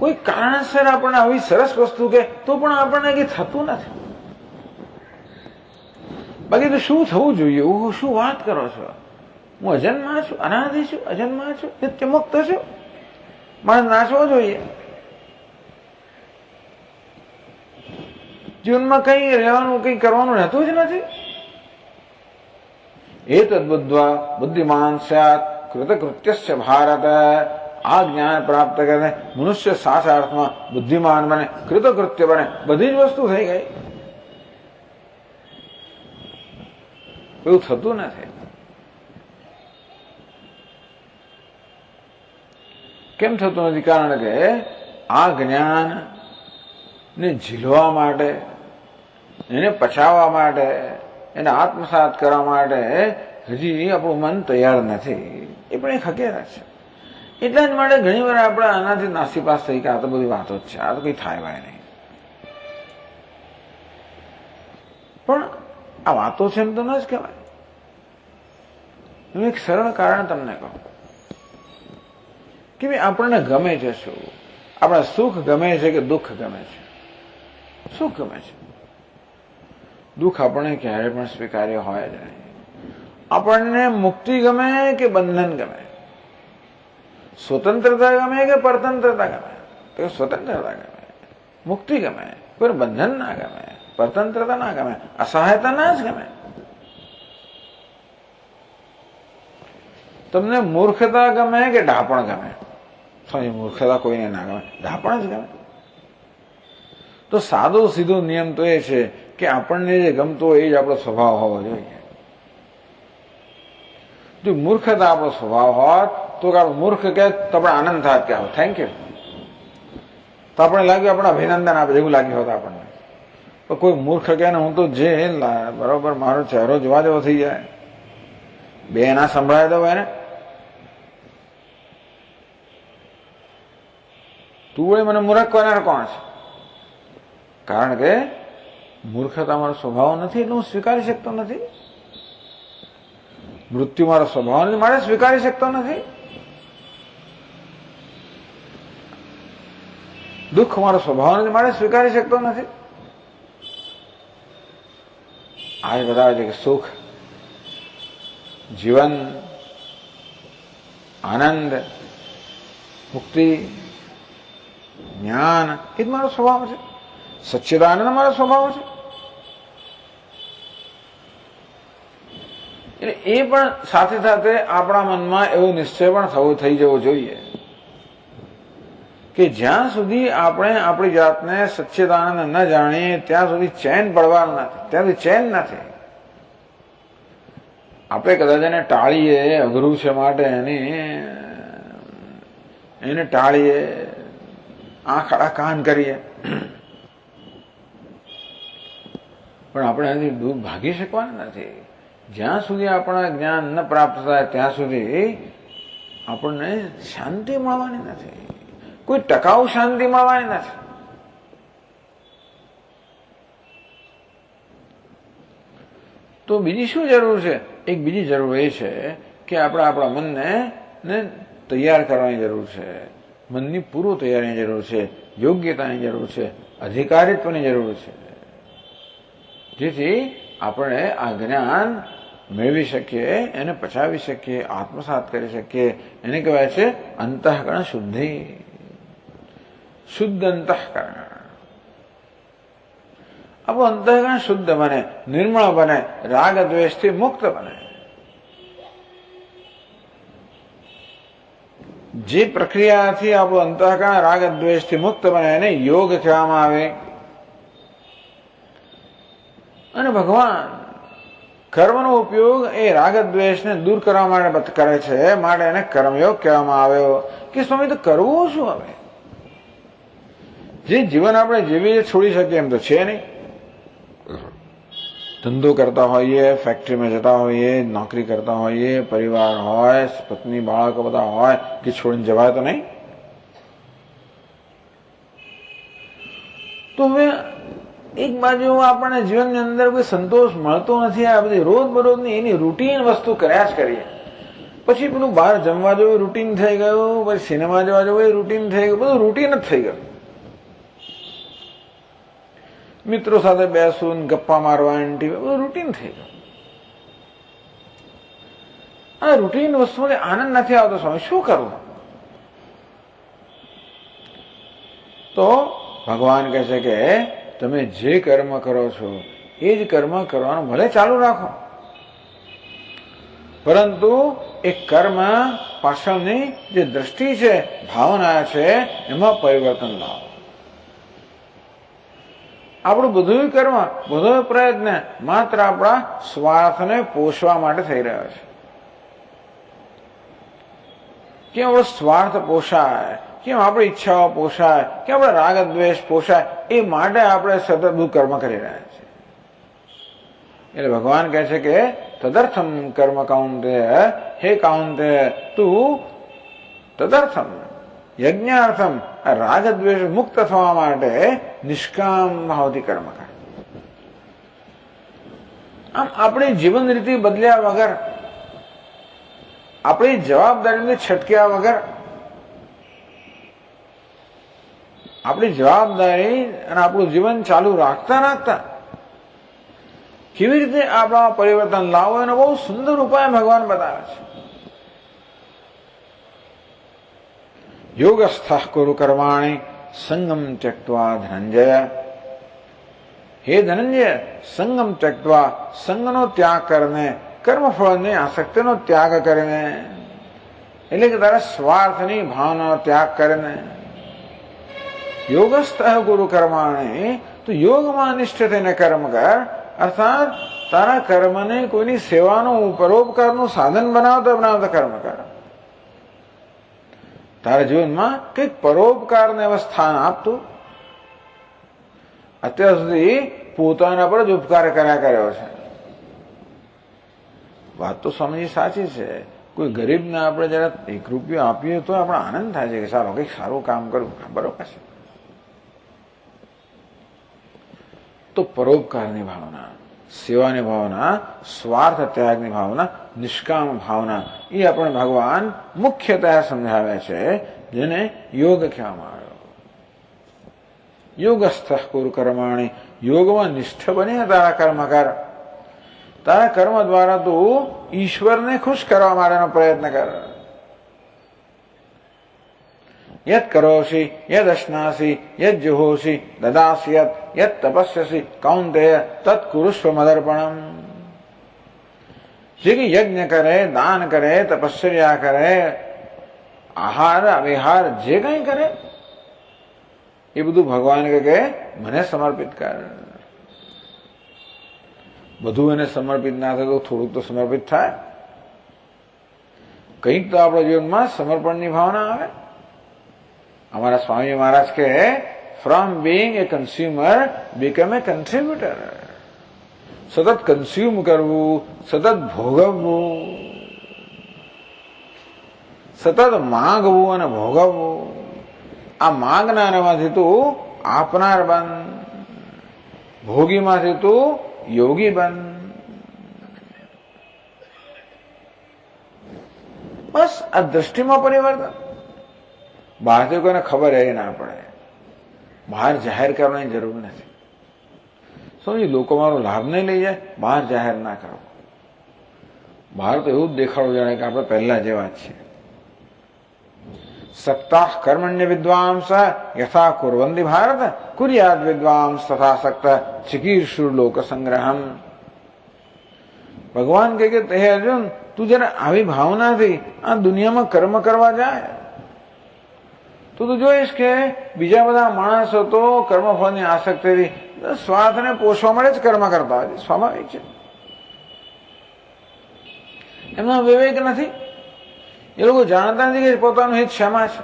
કોઈ કારણસર આપણને આવી સરસ વસ્તુ કે તો પણ આપણને કઈ થતું નથી. બાકી તો શું થવું જોઈએ? શું વાત કરો છો? હું અજન્મા છું, અનાદિ છું, અજન્મા છું, નિત્ય મુક્ત છું, મારે નાચવો જોઈએ. જીવનમાં કઈ રહેવાનું, કઈ કરવાનું રહેતું જ નથી. એ તદ્બુદ્ધ્વા બુદ્ધિમાન સ્યાત કૃતકૃત્યસ્ય ભારત, આ જ્ઞાન પ્રાપ્ત કરીને મનુષ્ય સાચા અર્થમાં બુદ્ધિમાન બને, કૃતકૃત્ય બને, બધી જ વસ્તુ થઈ ગઈ. એવું થતું નથી. કેમ થતું નથી? કારણ કે આ જ્ઞાન ને ઝીલવા માટે, એને પચાવવા માટે, એને આત્મસાત કરવા માટે હજી આપણું મન તૈયાર નથી. એ પણ એક હકીકત છે. એટલા જ માટે ઘણી વાર આપણે આનાથી નાસીપાસ થઈ કે આ તો બધી વાતો જ છે, આ તો કઈ થાય વાય નહીં. પણ આ વાતો છે એમ તો ન જ કહેવાય. હું એક સરળ કારણ તમને કહું કે ભાઈ આપણને ગમે છે શું? આપણા સુખ ગમે છે કે દુઃખ ગમે છે? સુખ ગમે છે. દુઃખ આપણને ક્યારે પણ સ્વીકાર્ય હોય જ નહીં. આપણને મુક્તિ ગમે કે બંધન ગમે? સ્વતંત્રતા ગમે કે પરતંત્રતા ગમે? તો સ્વતંત્રતા ગમે, મુક્તિ ગમે. કોઈ બંધન ના ગમે, પરતંત્રતા ના ગમે, અસહાયતા ના જ ગમે. તમને મૂર્ખતા ગમે કે ડાપણ ગમે? મૂર્ખતા કોઈને ના ગમે, ડાપણ જ ગમે. તો સાદો સીધો નિયમ તો એ છે કે આપણને જે ગમતો હોય એ જ આપણો સ્વભાવ હોવો જોઈએ. જો મૂર્ખતા આપણો સ્વભાવ હોત તો મૂર્ખ કહે તો આપણે આનંદ થાત કે થેન્ક યુ, તો આપણે લાગ્યું આપણે અભિનંદન આપે એવું લાગ્યું હોત આપણને. પણ કોઈ મૂર્ખ કહે ને હું તો જે બરોબર મારો ચહેરો જોવા જેવો થઈ જાય, બે ના સંભળાય દો એને, તું વળી મને મૂર્ખ કહેનાર કોણ છે? કારણ કે મૂર્ખતા મારો સ્વભાવ નથી એટલે હું સ્વીકારી શકતો નથી. મૃત્યુ મારો સ્વભાવ નથી, મારે સ્વીકારી શકતો નથી. દુઃખ મારો સ્વભાવ નથી, મારે સ્વીકારી શકતો નથી. આ જ બતાવે છે કે સુખ, જીવન, આનંદ, મુક્તિ, જ્ઞાન એ જ મારો સ્વભાવ છે. સચ્ચિદાનંદ મારો સ્વભાવ છે. એટલે એ પણ સાથે સાથે આપણા મનમાં એવો નિશ્ચય પણ થઈ જવો જોઈએ કે જ્યાં સુધી આપણે આપણી જાતને સચ્ચિદાનંદ ન જાણીએ ત્યાં સુધી ચેન પડવાનું નથી, ત્યાંથી ચેન નથી. આપણે કદાચ એને ટાળીએ, અઘરું છે માટે એને ટાળીએ, આંખ આડા કાન કરીએ, પણ આપણે એનાથી દૂર ભાગી શકવાના નથી. જ્યાં સુધી આપણા જ્ઞાન ન પ્રાપ્ત થાય ત્યાં સુધી આપણને શાંતિ મળવાની નથી, કોઈ ટકાઉ શાંતિ મળવાની નથી. તો બીજી શું જરૂર છે? એક બીજી જરૂર એ છે કે આપણે આપણા મનને તૈયાર કરવાની જરૂર છે. મનની પૂર્વ તૈયારીની જરૂર છે, યોગ્યતાની જરૂર છે, અધિકારીત્વની જરૂર છે, જેથી આપણે આ જ્ઞાન મેળવી શકીએ, એને પચાવી શકીએ, આત્મસાત કરી શકીએ. એને કહેવાય છે અંતઃકરણ શુદ્ધિ, શુદ્ધ અંતઃકરણ. આપણું અંતઃકરણ શુદ્ધ બને, નિર્મળ બને, રાગ દ્વેષથી મુક્ત બને. જે પ્રક્રિયાથી આપણું અંતઃકરણ રાગ દ્વેષથી મુક્ત બને એને યોગ કહેવામાં આવે. અને ભગવાન કર્મનો ઉપયોગ એ રાગ દ્વેષને દૂર કરવા માટે કરે છે, માટે એને કર્મયોગ કહેવામાં આવ્યો. કે સ્વામી તો કરવું શું? હવે જે જીવન આપણે જીવીએ છોડી શકીએ એમ તો છે નહીં. ધંધો કરતા હોઈએ, ફેક્ટરીમાં જતા હોઈએ, નોકરી કરતા હોઈએ, પરિવાર હોય, પત્ની બાળકો બધા હોય, કે છોડીને જવાય તો નહીં. તો હવે એક બાજુ આપણને જીવનની અંદર કોઈ સંતોષ મળતો નથી. આ બધી રોજબરોજની એની રૂટીન વસ્તુ કર્યા જ કરીએ. પછી પેલું બહાર જમવા જવું રૂટીન થઈ ગયું, પછી સિનેમા જવા જવું એ રૂટીન થઈ ગયું, બધું રૂટીન જ થઈ ગયું. મિત્રો સાથે બેસવું, ગપ્પા મારવા, બધું રૂટીન થઈ ગયું. આ રૂટીન વસ્તુને આનંદ નથી આવતો. સ્વામી શું કરવું? તો ભગવાન કહે છે કે તમે જે કર્મ કરો છો એ જ કર્મ કરવાનું ભલે ચાલુ રાખો, પરંતુ એ કર્મ પાછળની જે દ્રષ્ટિ છે, ભાવના છે, એમાં પરિવર્તન લાવો. આપણું બધું કર્મ, બધો પ્રયત્ન માત્ર આપણા સ્વાર્થને પોષવા માટે થઈ રહ્યો છે. કેમ આપણો સ્વાર્થ પોષાય, કેમ આપણી ઈચ્છાઓ પોષાય, કેમ આપણે રાગ દ્વેષ પોષાય, એ માટે આપણે સતત કર્મ કરી રહ્યા છીએ. એટલે ભગવાન કહે છે કે તદર્થમ કર્મ કાઉન્તેય, હે કાઉન્તેય તું તદર્થમ યજ્ઞાર્થમ રાગ દ્વેષ મુક્ત થવા માટે નિષ્કામ ભાવથી કર્મ કર. આમ આપણી જીવન રીતિ બદલ્યા વગર, આપણી જવાબદારીને છટક્યા વગર, આપણી જવાબદારી અને આપણું જીવન ચાલુ રાખતા કેવી રીતે આપણા પરિવર્તન લાવો એનો બહુ સુંદર ઉપાય ભગવાન બતાવે છે. યોગસ્થ કુરુ કર્માણી સંગમ ત્યક્ત્વા ધનંજય. હે ધનંજય, સંગમ ત્યક્ત્વા, સંગનો ત્યાગ કરીને, કર્મફળની આસક્તિનો ત્યાગ કરીને, એટલે કે તારા સ્વાર્થની ભાવનાનો ત્યાગ કરીને, યોગસ્થ ગુરુ કર્માણી, તું યોગમાં નિષ્ઠ થઈને કર્મ કર. અર્થાત તારા કર્મને કોઈની સેવાનું, પરોપકારનું સાધન બનાવતા કર્મ કર. તારા જીવનમાં કંઈક પરોપકારને સ્થાન આપતું. અત્યાર સુધી પોતાના પર જ ઉપકાર કર્યો છે. વાત તો સ્વામીજી સાચી છે. કોઈ ગરીબને આપણે જરા 1 રૂપિયો આપીએ તો આપણે આનંદ થાય છે કે ચાલો કંઈક સારું કામ કર્યું, બરોબર છે. તો પરોપકારની ભાવના, સેવાની ભાવના, સ્વાર્થ ત્યાગની ભાવના, નિષ્કામ ભાવના, એ આપણે ભગવાન મુખ્યતઃ સમજાવે છે, જેને યોગ કહેવામાં આવ્યો. યોગસ્થ કુરુ કર્માણી, યોગમાં નિષ્ઠ બની તારા કર્મ કર. તારા કર્મ દ્વારા તું ઈશ્વરને ખુશ કરવા માટેનો પ્રયત્ન કર. યત કરોષિ યદ અશ્નાસી યદ જુહોષિ દદાસી યત તપસ્યસી કૌંતેય તત્ કુરુષ્વ મદર્પણમ. જે કે યજ્ઞ કરે, દાન કરે, તપશ્ચર્યા કરે, આહાર વિહાર જે કંઈ કરે એ બધું ભગવાન કે મને સમર્પિત કર. બધું એને સમર્પિત ના થાય તો થોડુંક તો સમર્પિત થાય. કંઈક તો આપણા જીવનમાં સમર્પણની ભાવના આવે. અમારા સ્વામી મહારાજ કે from being A consumer become એ કન્ટ્રીબ્યુટર. સતત કન્ઝ્યુમ કરવું, સતત ભોગવવું, સતત માંગવું અને ભોગવવું, આ માંગનારામાંથી તું આપનાર બન, ભોગીમાંથી તું યોગી બન. બસ આ દ્રષ્ટિમાં પરિવર્તન. બહારથી કોઈને ખબર એ ના પડે, બહાર જાહેર કરવાની જરૂર નથી. સમજી લોકો મારો લાભ નહીં લઈ જાય, બહાર જાહેર ના કરો. બહાર તો એવું જ દેખાડવું જાણે કે આપણે પહેલા જેવા જ છીએ. સક્તા કર્મણ્ય વિદ્વાંસ યથા કુર્વંતિ ભારત કુર્યાદ વિદ્વાંસ તથા સક્ત ચિકીર્ષુર લોક સંગ્રહમ. ભગવાન કહે કે તે અર્જુન, તું જયારે આવી ભાવનાથી આ દુનિયામાં કર્મ કરવા જાય તો તું જોઈશ કે બીજા બધા માણસો તો કર્મફળની આસક્તિથી સ્વાર્થને પોષવા માટે જ કર્મ કરતા હોય, સ્વાભાવિક છે. એમનો વિવેક નથી. એ લોકો જાણતા નથી કે પોતાનું હિત શેમાં છે.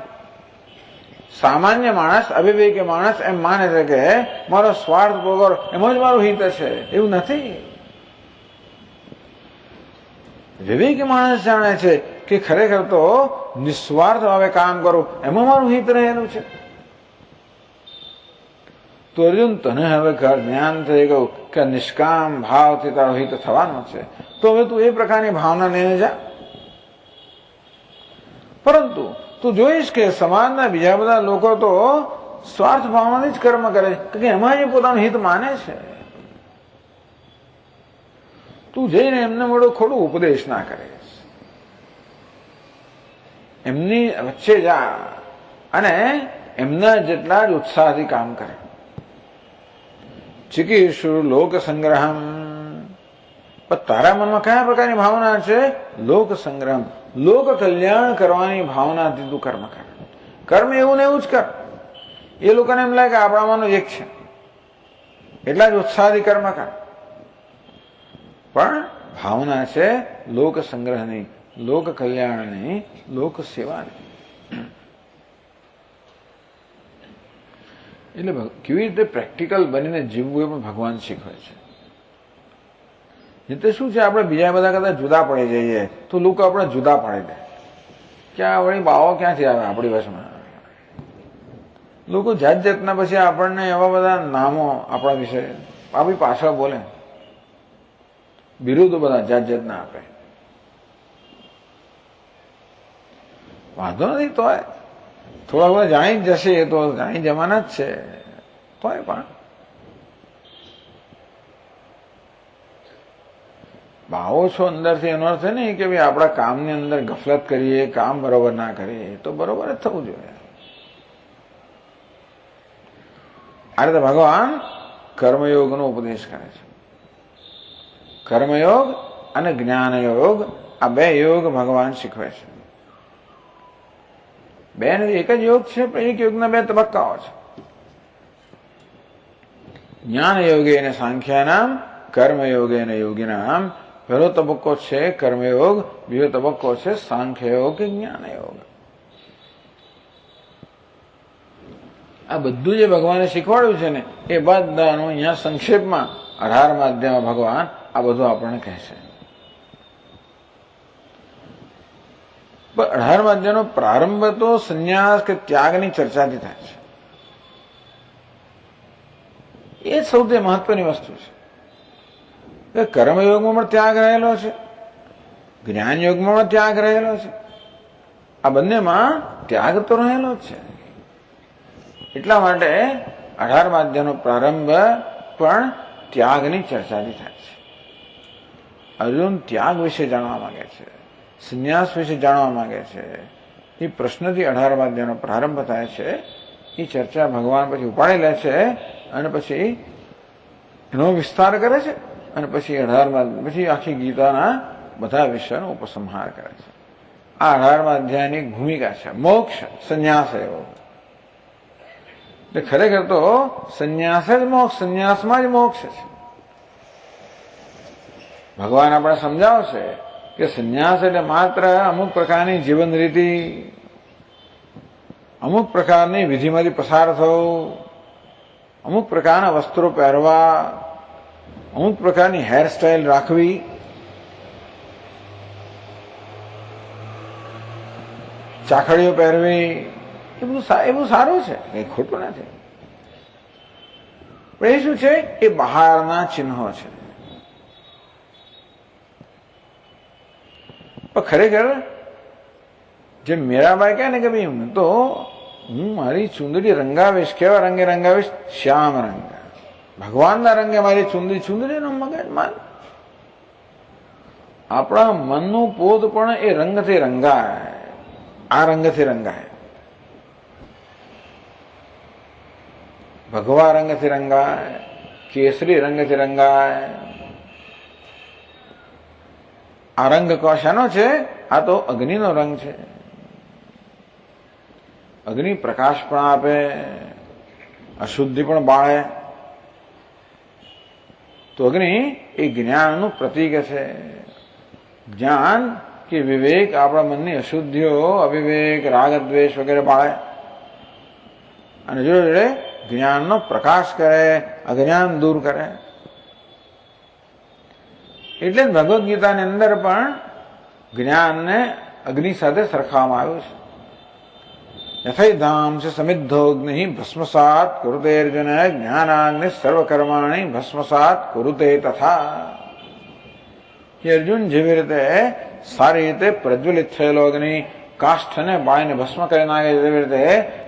સામાન્ય માણસ, અવિવેકી માણસ એમ માને છે કે મારો સ્વાર્થ વગર એમાં જ મારું હિત છે. એવું નથી. વિવેકી માણસ જાણે છે કે ખરેખર તો નિસ્વાર્થ ભાવે કામ કરું એમાં મારું હિત રહેલું છે. તો અર્જુન, તને હવે જ્ઞાન થઈ ગયું કે નિષ્કામ ભાવથી તારો હિત થવાનો છે, તો હવે તું એ પ્રકારની ભાવના લઈને જા. પરંતુ તું જોઈશ કે સમાજના બીજા બધા લોકો તો સ્વાર્થ ભાવનાથી જ કર્મ કરે છે કે એમાં જ પોતાનું હિત માને છે. તું જઈને એમને મોટો ખોટું ઉપદેશ ના કરે, એમની વચ્ચે જા અને એમના જેટલા જ ઉત્સાહથી કામ કરે. ચિકીર્ષુર લોક સંગ્રહમ. પણ તારા મનમાં કયા પ્રકારની ભાવના છે? લોક સંગ્રહમ, લોક કલ્યાણ કરવાની ભાવનાથી તું કર્મ કર. કર્મ એવું ને એવું જ કર. એ લોકોને એમ લાગે કે આપણામાંનો એક છે એટલા જ ઉત્સાહથી કર્મ કર. પણ ભાવના છે લોક સંગ્રહની, લોક કલ્યાણની, લોક સેવાની. એટલે કેવી રીતે પ્રેક્ટિકલ બનીને જીવવું એ પણ ભગવાન શીખવે છે. એટલે શું છે, આપણે બીજા બધા કરતા જુદા પડી જઈએ તો લોકો આપણે જુદા પાડી દે. ક્યાં વળી બાવો ક્યાંથી આવે આપણી વશમાં? લોકો જાત જાતના પછી આપણને એવા બધા નામો આપણા વિશે આપણી પાછળ બોલે, બિરુદો બધા જાત જાતના આપે. વાંધો નથી, તોય થોડા બધા જાણી જ જશે, એ તો જાણી જવાના જ છે. તોય પણ ભાવો છો અંદરથી, એનો અર્થ નહીં કે ભાઈ આપણા કામની અંદર ગફલત કરીએ, કામ બરોબર ના કરીએ. એ તો બરોબર જ થવું જોઈએ. આ રીતે ભગવાન કર્મયોગનો ઉપદેશ કરે છે. કર્મયોગ અને જ્ઞાનયોગ, આ બે યોગ ભગવાન શીખવે છે. બે નથી, એક જ યોગ છે, પણ એક યોગના બે તબક્કાઓ છે. જ્ઞાન યોગે અને સાંખ્યાનામ, કર્મયોગે અને યોગીનામ. પહેલો તબક્કો છે કર્મયોગ, બીજો તબક્કો છે સાંખ્યયોગ કે જ્ઞાનયોગ. આ બધું જે ભગવાને શીખવાડ્યું છે ને એ બધાનું અહીંયા સંક્ષેપમાં 18મા અધ્યાયમાં ભગવાન આ બધું આપણને કહે છે. 18મા અધ્યાયનો પ્રારંભ તો સંન્યાસ કે ત્યાગની ચર્ચાથી થાય છે. એ સૌથી મહત્વની વસ્તુ છે. કર્મયોગમાં પણ ત્યાગ રહેલો છે, જ્ઞાન યોગમાં પણ ત્યાગ રહેલો છે. આ બંનેમાં ત્યાગ તો રહેલો જ છે. એટલા માટે 18મા અધ્યાયનો પ્રારંભ પણ ત્યાગની ચર્ચાથી થાય છે. અર્જુન ત્યાગ વિશે જાણવા માંગે છે, સંન્યાસ વિશે જાણવા માંગે છે. એ પ્રશ્નથી 18મા અધ્યાયનો પ્રારંભ થાય છે. એ ચર્ચા ભગવાન પછી ઉપાડી લે છે અને પછી એનો વિસ્તાર કરે છે અને પછી 18મા પછી આખી ગીતાના બધા વિષયનો ઉપસંહાર કરે છે. આ 18મા અધ્યાયની ભૂમિકા છે મોક્ષ, સંન્યાસ એવો. એટલે ખરેખર તો સંન્યાસ જ મોક્ષ, સંન્યાસમાં જ મોક્ષ છે. ભગવાન આપણે સમજાવશે કે સંન્યાસ એટલે માત્ર અમુક પ્રકારની જીવન રીતિ, અમુક પ્રકારની વિધિમાંથી પસાર થવું, અમુક પ્રકારના વસ્ત્રો પહેરવા, અમુક પ્રકારની હેરસ્ટાઇલ રાખવી, ચાખડીઓ પહેરવી, એ બધું સારું છે, કંઈ ખોટું નથી. પણ એ શું છે? એ બહારના ચિહ્નો છે. પણ ખરેખર જે મીરાબાઈ કહે ને કે ભાઈ હું મારી ચુંદડી રંગાવીશ, કેવા રંગે રંગાવીશ? શ્યામ રંગ, ભગવાનના રંગે મારી ચુંદડીનો મગજમાન. આપણા મનનું પોત પણ એ રંગથી રંગાય, આ રંગથી રંગાય, ભગવા રંગથી રંગાય, કેસરી રંગથી રંગાય. આ રંગ શાનો છે? આ તો અગ્નિનો રંગ છે. અગ્નિ પ્રકાશ પણ આપે, અશુદ્ધિ પણ બાળે. તો અગ્નિ એ જ્ઞાનનું પ્રતીક છે. જ્ઞાન કે વિવેક આપણા મનની અશુદ્ધિઓ, અવિવેક, રાગ, દ્વેષ વગેરે બાળે અને જોડે જોડે જ્ઞાનનો પ્રકાશ કરે, અજ્ઞાન દૂર કરે. એટલે જ ભગવદ્ ગીતાની અંદર પણ જ્ઞાનને અગ્નિ સાથે સરખાવવામાં આવ્યું છે. યથૈધામ ચ સમિદ્ધોગ્નિ ભસ્મસાત કુરુતે અર્જુન જ્ઞાનાગ્નિ સર્વકર્માણિ ભસ્મસાત કુરુતે તથા. અર્જુન જેવી રીતે સારી રીતે પ્રજ્વલિત થયેલો અગ્નિ કાષ્ઠને બાળીને ભસ્મ કરી નાખે, એવી રીતે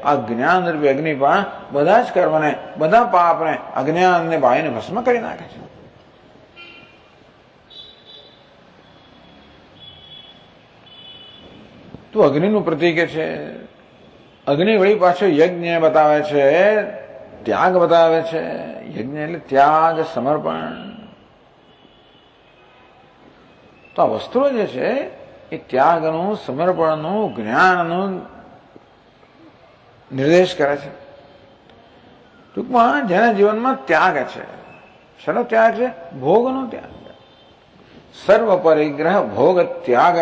આ જ્ઞાન રૂપી અગ્નિ પણ બધા જ કર્મને, બધા પાપને, અજ્ઞાનને બાળીને ભસ્મ કરી નાખે છે. તો અગ્નિનું પ્રતીક છે. અગ્નિ વળી પાછો યજ્ઞ બતાવે છે, ત્યાગ બતાવે છે. યજ્ઞ એટલે ત્યાગ, સમર્પણ. તો આ વસ્તુઓ જે છે એ ત્યાગનું, સમર્પણનું, જ્ઞાનનું નિર્દેશ કરે છે. ટૂંકમાં જેના જીવનમાં ત્યાગ છે. શેનો ત્યાગ છે? ભોગનો ત્યાગ. સર્વ પરિગ્રહ ભોગ ત્યાગ.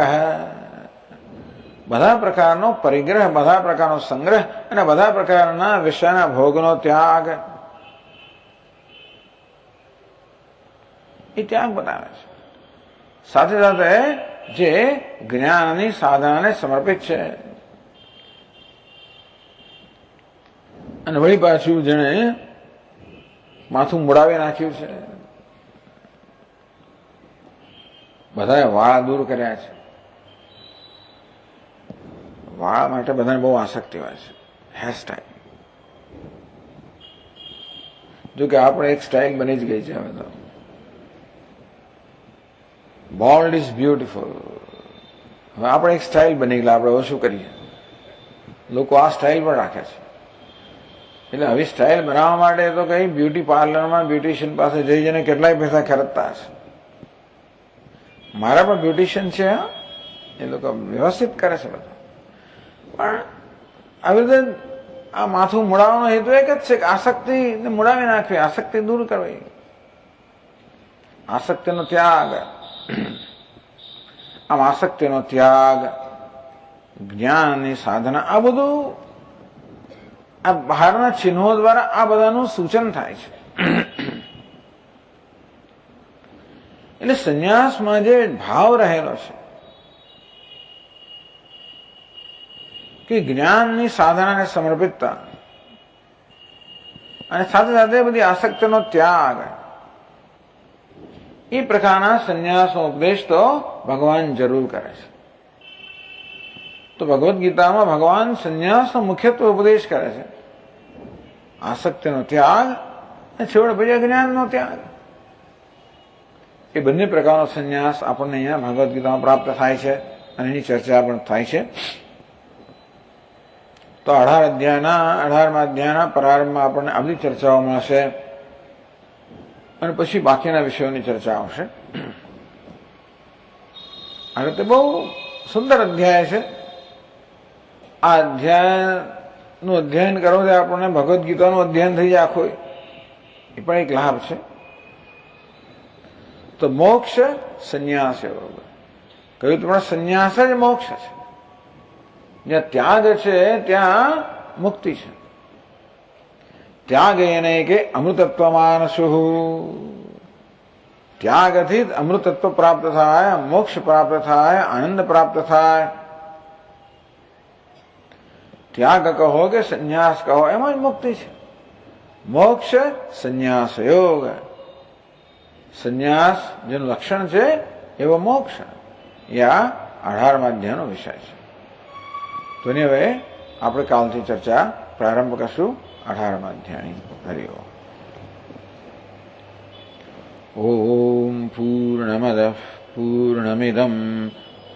બધા પ્રકારનો પરિગ્રહ, બધા પ્રકારનો સંગ્રહ અને બધા પ્રકારના વિષયના ભોગનો ત્યાગ, એ ત્યાગ બતાવે છે. સાથે સાથે જે જ્ઞાનની સાધનાને સમર્પિત છે. અને વળી પાછું જેણે માથું મુડાવી નાખ્યું છે, બધાએ વાળ દૂર કર્યા છે. વાળ માટે બધાને બહુ આસક્તિ હોય છે, હેરસ્ટાઇલ. જોકે આપણે એક સ્ટાઇલ બની જ ગઈ છે હવે તો. Bold is beautiful. હવે આપણે એક સ્ટાઇલ બની ગયેલા. આપણે હવે શું કરીએ? લોકો આ સ્ટાઇલ પણ રાખે છે. એટલે હવે સ્ટાઇલ બનાવવા માટે તો કઈ બ્યુટી પાર્લરમાં બ્યુટિશિયન પાસે જઈ જઈને કેટલાય પૈસા ખર્ચતા હશે. મારા પણ બ્યુટિશિયન છે, એ લોકો વ્યવસ્થિત કરે છે બધું. પણ આવી રીતે આ માથું મુડાવવાનો હેતુ એક જ છે કે આસક્તિને મુડાવી નાખવી, આસક્તિ દૂર કરવી, આસક્તિનો ત્યાગ. આમ આસક્તિનો ત્યાગ, જ્ઞાનની સાધના, આ બધું આ બહારના ચિહ્નો દ્વારા આ બધાનું સૂચન થાય છે. એટલે સંન્યાસમાં જે ભાવ રહેલો છે કે જ્ઞાનની સાધનાને સમર્પિતતા અને સાથે સાથે બધી આસક્તિનો ત્યાગ, એ પ્રકારના સંન્યાસનો ઉપદેશ તો ભગવાન જરૂર કરે છે. તો ભગવદ્ ગીતામાં ભગવાન સંન્યાસનો મુખ્યત્વે ઉપદેશ કરે છે. આસક્તિનો ત્યાગ અને છેવટે પછી અજ્ઞાનનો ત્યાગ. એ બંને પ્રકારનો સંન્યાસ આપણને અહીંયા ભગવદ્ ગીતામાં પ્રાપ્ત થાય છે અને એની ચર્ચા પણ થાય છે. તો 18મા અધ્યાયના પ્રારંભમાં આપણને આ બધી ચર્ચાઓ મળશે અને પછી બાકીના વિષયોની ચર્ચા આવશે. આ રીતે બહુ સુંદર અધ્યાય છે. આ અધ્યાયનું અધ્યયન કરવાથી આપણને ભગવદ્ ગીતાનું અધ્યયન થઈ જાય આખું, એ પણ એક લાભ છે. તો તો મોક્ષ સંન્યાસ યોગ. કહ્યું તો પણ સંન્યાસ જ મોક્ષ છે. જ્યાં ત્યાગ છે ત્યાં મુક્તિ છે. ત્યાગ એને કે અમૃતત્વમાનસુ. ત્યાગથી જ અમૃતત્વ પ્રાપ્ત થાય, મોક્ષ પ્રાપ્ત થાય, આનંદ પ્રાપ્ત થાય. ત્યાગ કહો કે સંન્યાસ કહો, એમાં જ મુક્તિ છે. મોક્ષ સંન્યાસ યોગ. સંન્યાસ જેનું લક્ષણ છે એવો મોક્ષ એ આ 18મા અધ્યાયનો વિષય છે. તો એની હવે આપણે કાલથી ચર્ચા પ્રારંભ કરશું 18મા અધ્યાયની. હરિ ઓમ. ઓમ પૂર્ણમદઃ પૂર્ણમિદં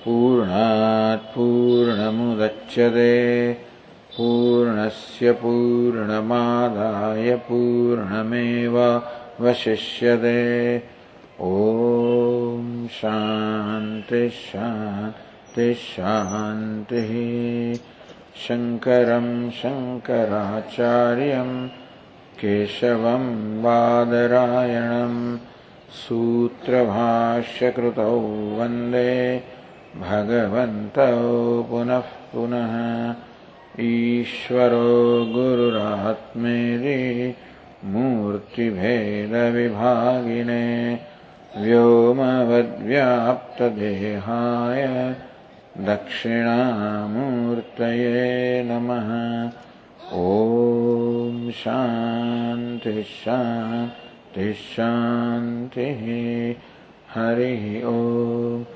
પૂર્ણાત પૂર્ણમુદચ્યતે પૂર્ણસ્ય પૂર્ણમાદાય પૂર્ણમેવાવશિષ્યતે. ઓમ શાંતિ શાંતિ શાંતિ. શંકરં શંકરાચાર્યં કેશવં બાદરાયણં સૂત્રભાષ્યકૃતૌ વંદે ભગવन्तौ પુનઃ પુનઃ. ઈશ્વરો ગુરુરાત્મેતિ મૂર્તિભેદવિભાગિને વ્યોમવદ્વ્યાપ્તદેહાય દક્ષિણામૂર્તયે નમઃ. ઓમ શાંતિ શાંતિ શાંતિ. હરિ ઓમ.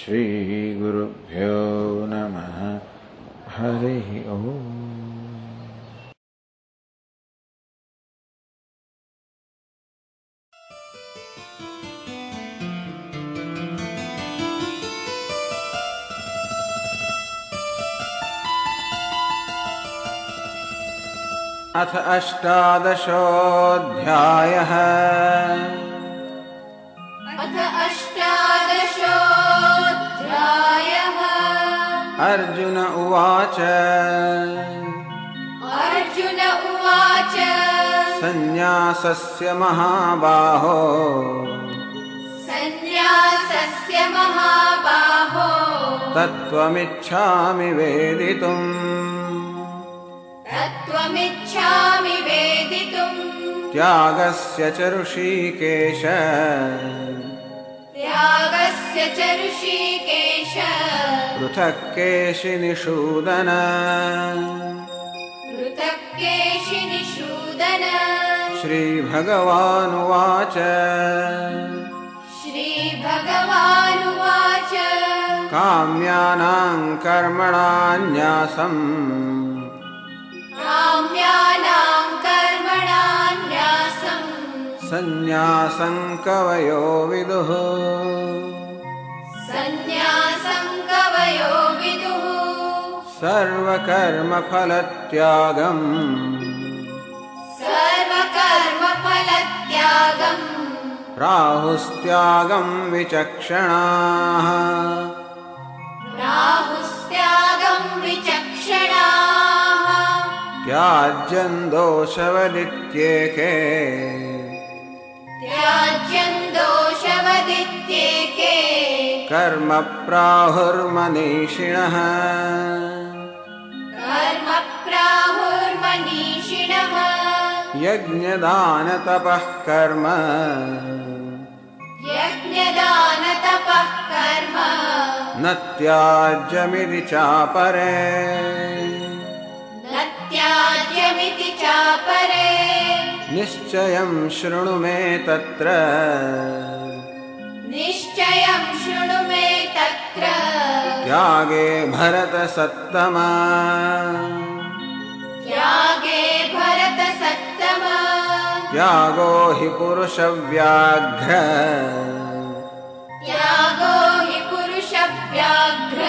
શ્રી ગુરુભ્યો નમઃ. હરિ ઓમ. अथ अष्टादशोऽध्यायः. अथ अष्टादशोऽध्यायः. अर्जुन उवाच. अर्जुन उवाच. सन्न्यासस्य महाबाहो. सन्न्यासस्य महाबाहो. तत्त्वमिच्छामि वेदितुम्. तत्त्वमिच्छामि वेदितुम्. त्यागस्य च ऋषिकेश. त्यागस्य च ऋषिकेश. पृथक् केशिनिषूदन. पृथक् केशिनिषूदन. श्रीभगवानुवाच. श्रीभगवानुवाच. काम्यानां कर्मणान्यासम्. काम्यानां कर्मणान्यासम्. सन्न्यासं कवयो विदुः. सन्न्यासं कवयो विदुः. सर्वकर्मफलत्यागम्. सर्वकर्मफलत्यागम्. राहुस्त्यागं विचक्षणाः. राहुस्त्यागं विचक्षणाः. त्याज्यं दोषवदित्येके. त्याज्यं दोषवदित्येके. कर्म प्राहुर्मनीषिणः. कर्म प्राहुर्मनीषिणः. यज्ञदानतपः कर्म. यज्ञदानतपः कर्म. न त्याज्यमिति चापरे. न त्याज्यमिति चापरे. निश्चयं शृणु मे तत्र. निश्चयं शृणु मे तत्र. त्यागे भरतसत्तमा. त्यागे भरतसत्तमा. त्यागो हि पुरुषव्याघ्र. त्यागो हि पुरुषव्याघ्र.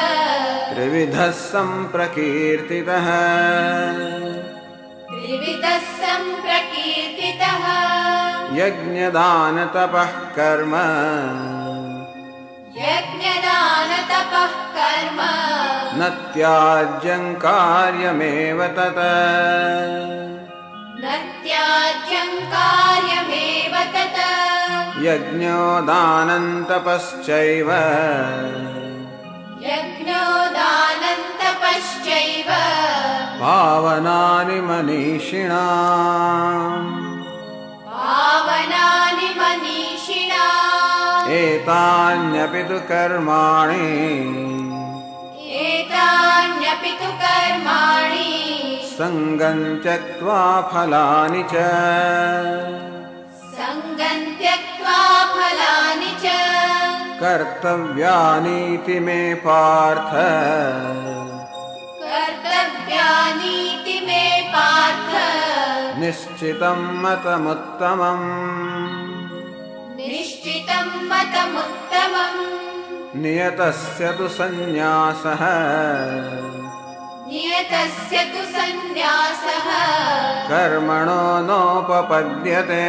त्रिविधः सम्प्रकीर्तितः. त्रिविधः सम्प्रकीर्तितः. यज्ञदानतपः कर्म. यज्ञदानतपः कर्म. न त्याज्यं कार्यमेव तत्. न त्याज्यं कार्यमेव तत्. यज्ञो दानं तपश्चैव यज्ञो दानं तपश्चैव पावनानि मनीषिणाम् पावनानि मनीषिणाम् एतान्यपि तु कर्माणि एतान्यपि तु कर्माणि सङ्गं त्यक्त्वा फलानि च सङ्गं त्यक्त्वा फलानि च कर्तव्यानीति मे पार्थ कर्तव्यानीति मे पार्थ निश्चितं मतमुत्तमम् निश्चितं मतमुत्तमम् नियतस्य तु सन्न्यासः नियतस्य तु सन्न्यासः कर्मणो नोपपद्यते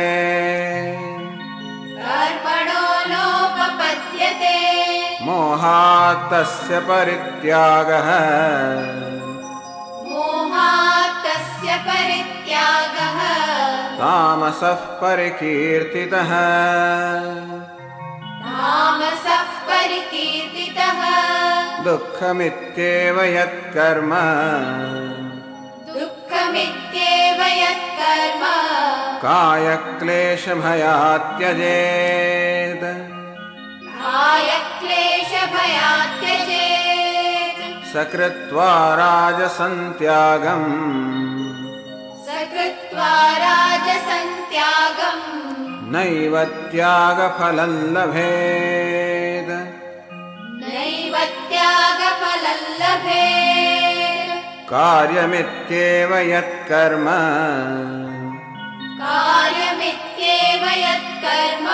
कर्मणो नोपपद्यते मोहात् तस्य परित्यागः मोहात् तस्य परित्यागः तामसः परिकीर्तितः तामसः परिकीर्तितः दुःखमित्येव यत्कर्म दुःखमित्येव यत्कर्म कायक्लेशभयात् त्यजेत् कायक्लेशभयात् त्यजेत् सकृत्वा राजसं त्यागम् सकृत्वा राजसं त्यागम् नैव त्यागफलं लभेत् नैव त्यागफलं लभेत् कार्यमित्येव यत्कर्म कार्यमित्येव यत्कर्म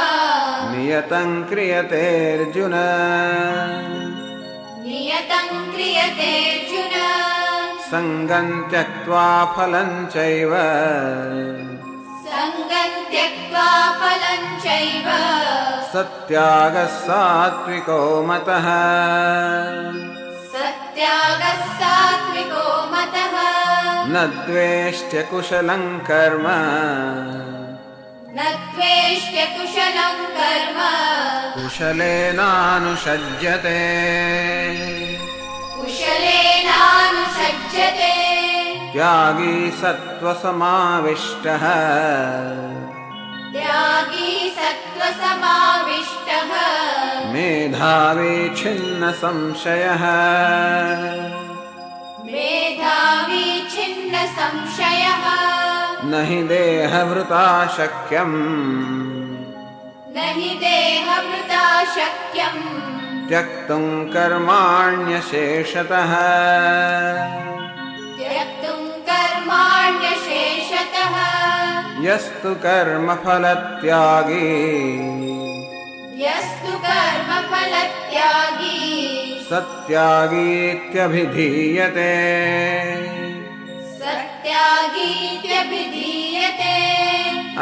नियतं क्रियतेऽर्जुन नियतं क्रियतेऽर्जुन सङ्गं त्यक्त्वा फलं चैव सङ्गं त्यक्त्वा फलं चैव सत्यागः सात्विको मतः सत्यागः सात्विको मतः न द्वेष्ट्य कुशलं कर्म न द्वेष्ट्य कुशलं कर्म कुशलेनानुषज्यते कुशलेनानुषज्यते त्यागी सत्त्वसमाविष्टः त्यागी सत्त्वसमाविष्टः मेधावी छिन्नसंशयः मेधावी छिन्नसंशयः न हि देहभृता शक्यम् न हि देहभृता शक्यम् त्यक्तुं कर्माण्यशेषतः त्यक्तुं कर्माण्यशेषतः यस्तु कर्मफलत्यागी यस्तु कर्मफलत्यागी सत्यागीत्यभिधीयते सत्यागीत्यभिधीयते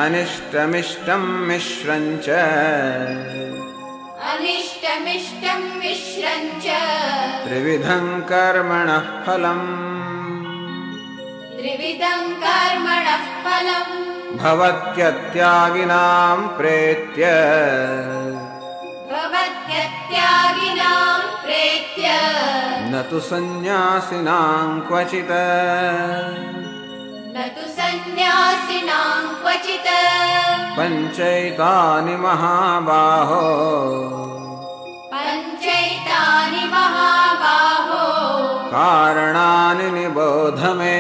अनिष्टमिष्टं मिश्रं च अनिष्टमिष्टं मिश्रं च त्रिविधं कर्मणः फलम् त्रिविधं कर्मणः फलम् भवत्यत्यागिनां प्रेत्य भवत्यत्यागिनां प्रेत्य न तु सन्न्यासिनां क्वचित् न तु सन्न्यासिनां क्वचित् पञ्चैतानि महाबाहो पञ्चैतानि महाबाहो कारणानि निबोध मे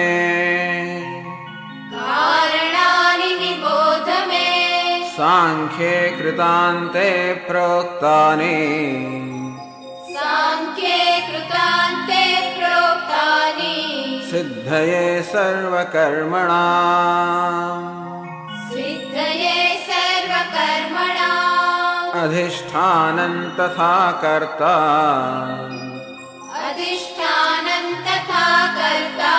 कारणानि निबोध मे साङ्ख्ये कृतान्ते प्रोक्तानि साङ्ख्ये कृतान्ते प्रोक्तानि सिद्धये सर्वकर्मणाम् सिद्धये सर्वकर्मणाम् अधिष्ठानं तथा कर्ता अधिष्ठानं तथा कर्ता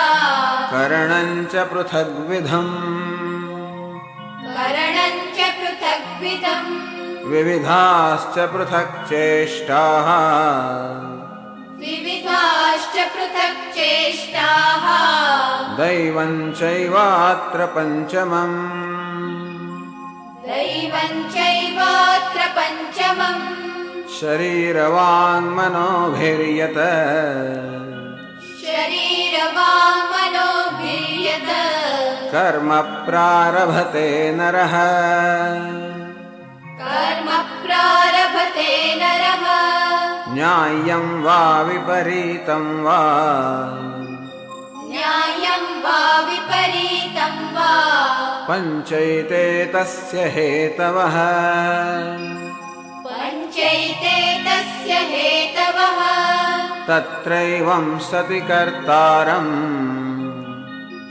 करणं च पृथग्विधम् करणं च पृथग्विधम् विविधाश्च पृथक् चेष्टाः विविधाश्च पृथक् चेष्टाः दैवं चैवात्र पञ्चमम् दैवं चैवात्र पञ्चमम् शरीरवाङ्मनोभिर्यत् शरीरवाङ्मनोभिर्यत् कर्म प्रारभते नरः कर्म प्रारभते नरः न्याय्यं वा विपरीतं वा न्यायं वा विपरीतं वा पञ्चैते तस्य हेतवः पञ्चैते तस्य हेतवः तत्रैवं सति कर्तारम्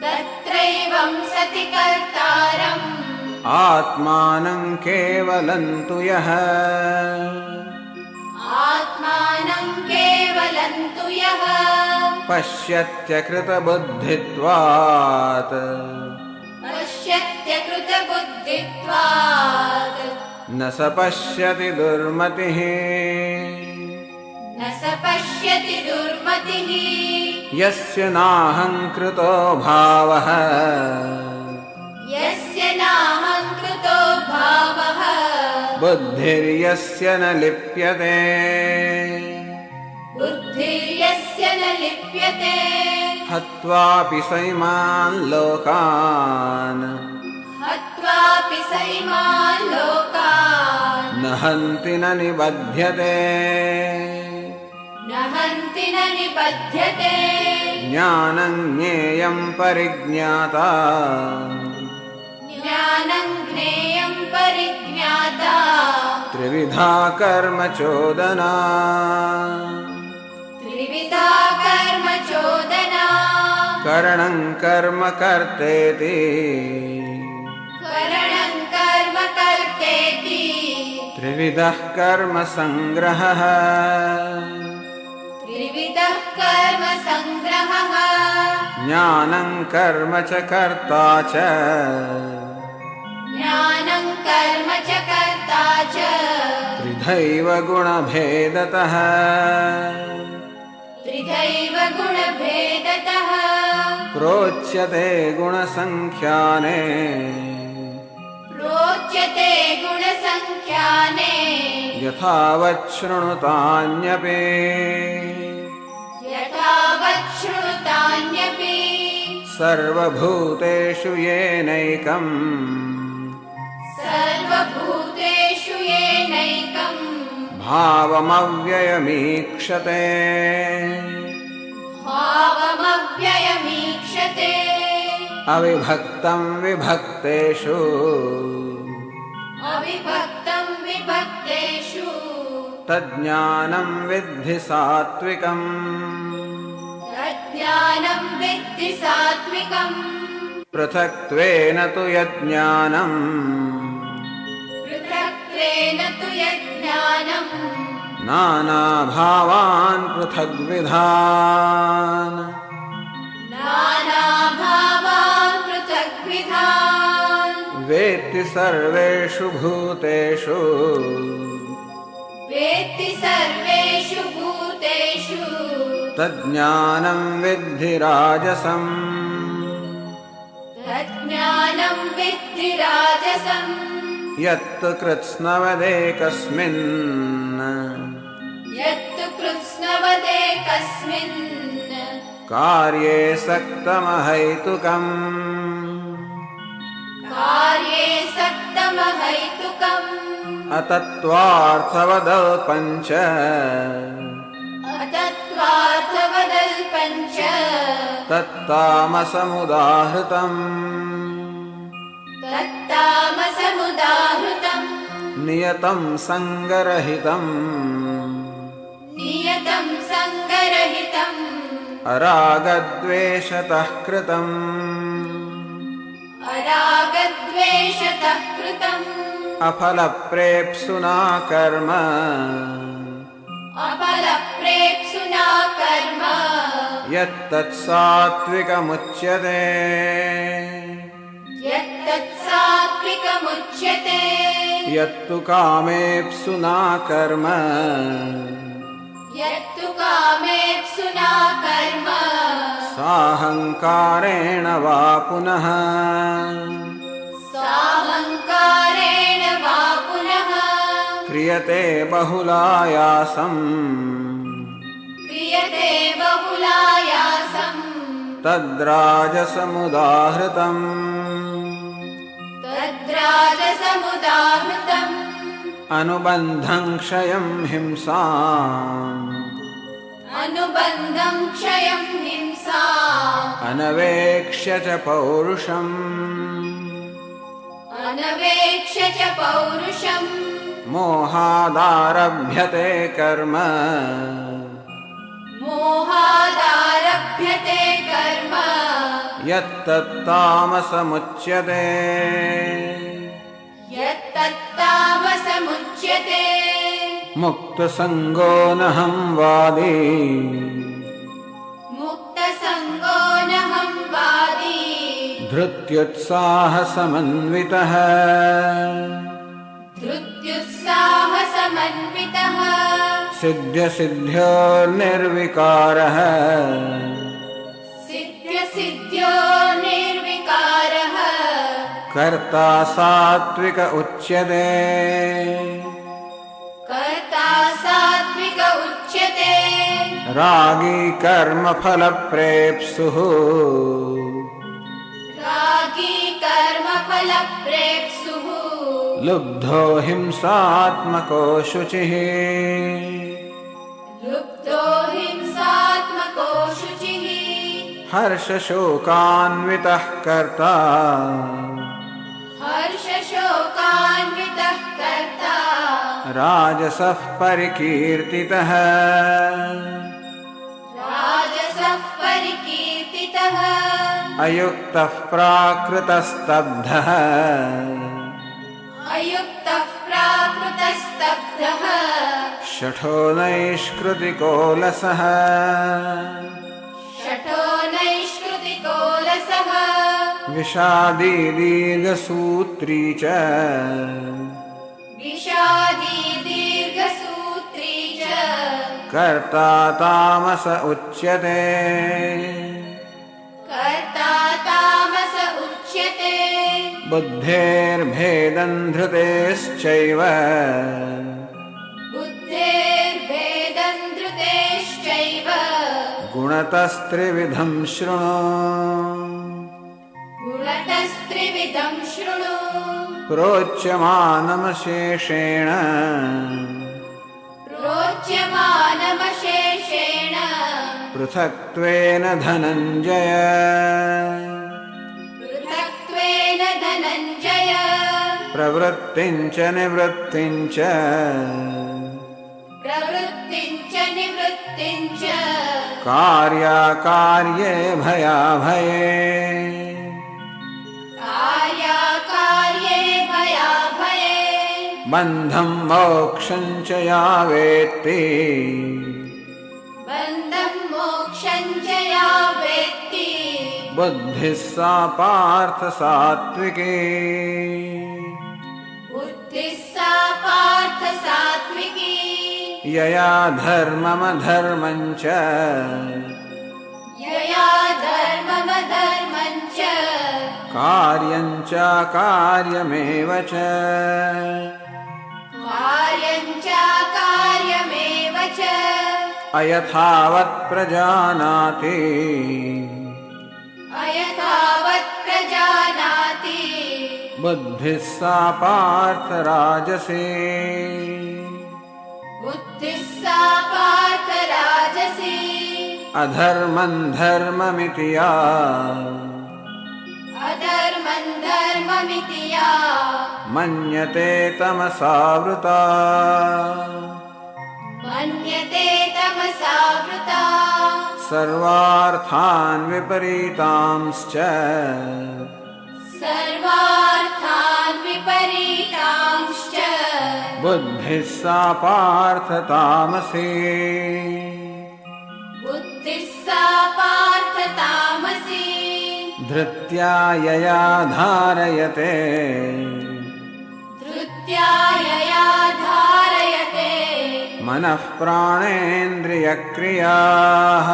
तत्रैवं सति कर्तारम् आत्मानं केवलं तु यः आत्मानं केवलं तु यः पश्यत्यकृतबुद्धित्वात् पश्यत्यकृतबुद्धित्वात् न स पश्यति दुर्मतिः न स पश्यति दुर्मतिः यस्य नाहङ्कृतो भावः यस्य नाहङ्कृतो भावः बुद्धिर्यस्य न लिप्यते बुद्धिर्यस्य न लिप्यते हत्वापि सैमान् लोकान् हत्वापि सैमान् लोकान् न हन्ति न निबध्यते न हन्ति न निबध्यते ज्ञानं ज्ञेयं परिज्ञाता ज्ञानं ज्ञेयं परिज्ञाता त्रिविधा कर्म चोदना त्रिविधा कर्म चोदना करणं कर्म कर्तेति करणं कर्म कर्तेति त्रिविधः कर्म संग्रहः त्रिविधः कर्म संग्रहः ज्ञानं कर्म च कर्ता च ज्ञानं कर्म च कर्ता च त्रिधैव गुणभेदतः त्रिधैव गुणभेदतः प्रोच्यते गुणसङ्ख्याने प्रोच्यते गुणसङ्ख्याने यथावत् शृणुतान्यपि यथावत् श्रुतान्यपि सर्वभूतेषु येनैकम् सर्वभूतेषु येनैकम् भावमव्ययमीक्षते भावमव्ययमीक्षते अविभक्तं विभक्तेषु अविभक्तं विभक्तेषु तज्ज्ञानं विद्धि सात्विकम् तज्ज्ञानं विद्धि सात्विकम् पृथक्त्वेन तु यज्ञानम् पृथक्त्वेन तु यज्ञानम् नानाभावान् पृथग्विधान् नानाभावान् पृथग्विधान् वेत्ति सर्वेषु भूतेषु वेत्ति सर्वेषु भूतेषु तज्ज्ञानं विद्धि राजसम् तज्ज्ञानं विद्धि राजसम् यत्तु कृत्स्नवदेकस्मिन् यत्तु कृत्स्नवदेकस्मिन् कार्ये सक्तमहैतुकम् कार्ये सक्तमहैतुकम् अतत्त्वार्थवदल्पञ्च अतत्त्वार्थवदल्पञ्च तत्तामसमुदाहृतम् तत्तामसमुदाहृतम् नियतं सङ्गरहितम् नियतं सङ्गरहितम् अरागद्वेषतः कृतम् अरागद्वेषतः कृतम् अफलप्रेप्सुना कर्म अपलप्रेप्सुना कर्म यत्तत्सात्विकमुच्यते यत्तत्सात्विकमुच्यते यत्तु कामेप्सुना कर्म यत्तु कामेप्सुना कर्म साहङ्कारेण वा पुनः साहङ्कारेण क्रियते बहुलायासम् क्रियते बहुलायासम् तद्राजसमुदाहृतम् तद्राजसमुदाहृतम् अनुबन्धं क्षयं हिंसाम् अनुबन्धं क्षयं हिंसा अनवेक्ष्य च पौरुषम् अनवेक्ष्य च पौरुषम् मोहादारभ्यते कर्म मोहादारभ्यते कर्म यत्तत्तामसमुच्यते यत्तत्तामसमुच्यते मुक्तसङ्गो नहं वादी मुक्तसङ्गो नहं वादी धृत्युत्साहसमन्वितः धृत्युत्साहसमन्वितः सिद्ध्यसिद्ध्योर्निर्विकारः सिद्ध्यसिद्ध्यो निर्विकारः कर्ता सात्विक उच्यते कर्ता सात्विक उच्यते रागी कर्मफलप्रेप्सुः रागी कर्मफलप्रेप्सुः लुब्धो हिंसात्मको शुचिः लुब्धो हिंसात्मको शुचिः हर्षशोकान्वितः कर्ता हर्षशोकान्वितः कर्ता राजसः परिकीर्तितः राजसः परिकीर्तितः अयुक्तः प्राकृतस्तब्धः अयुक्तः प्राकृतस्तब्धः शठो नैष्कृतिकोलसः शठो नैष्कृतिकोलसः विषादी दीर्घसूत्री च विषादी दीर्घसूत्री च कर्ता तामस उच्यते कर्ता तामस उच्यते बुद्धेर्भेदं धृतेश्चैव बुद्धेर्भेदं धृतेश्चैव गुणतस्त्रिविधं शृणु गुणतस्त्रिविधं शृणु प्रोच्यमानमशेषेण प्रोच्यमानमशेषेण पृथक्त्वेन धनञ्जय पृथक्त्वेन धनञ्जय प्रवृत्तिं च निवृत्तिं च प्रवृत्तिं च निवृत्तिं च कार्याकार्ये भयाभये कार्याकार्ये भयाभये बन्धं मोक्षं च या वेत्ति बन्धं मोक्षं च या वेत्ति बुद्धिः सा पार्थ सात्विकी बुद्धिः सा पार्थ सात्विकी यया धर्ममधर्मं च यया धर्ममधर्मं च कार्यं च कार्यमेव च कार्यं च कार्यमेव च अयथावत् प्रजानाति अयथावत् प्रजानाति बुद्धिः सा पार्थ राजसी बुद्धिः सा पार्थ राजसी अधर्मं धर्ममिति या अधर्मं धर्ममिति या मन्यते तमसावृता मन्यते तमसावृता सर्वार्थान् विपरीतांश्च सर्वार्थान् विपरीतांश्च बुद्धिः सा पार्थ तामसी बुद्धिः सा पार्थ तामसी धृत्या यया धारयते धृत्या यया धारयते मनः प्राणेन्द्रियक्रियाः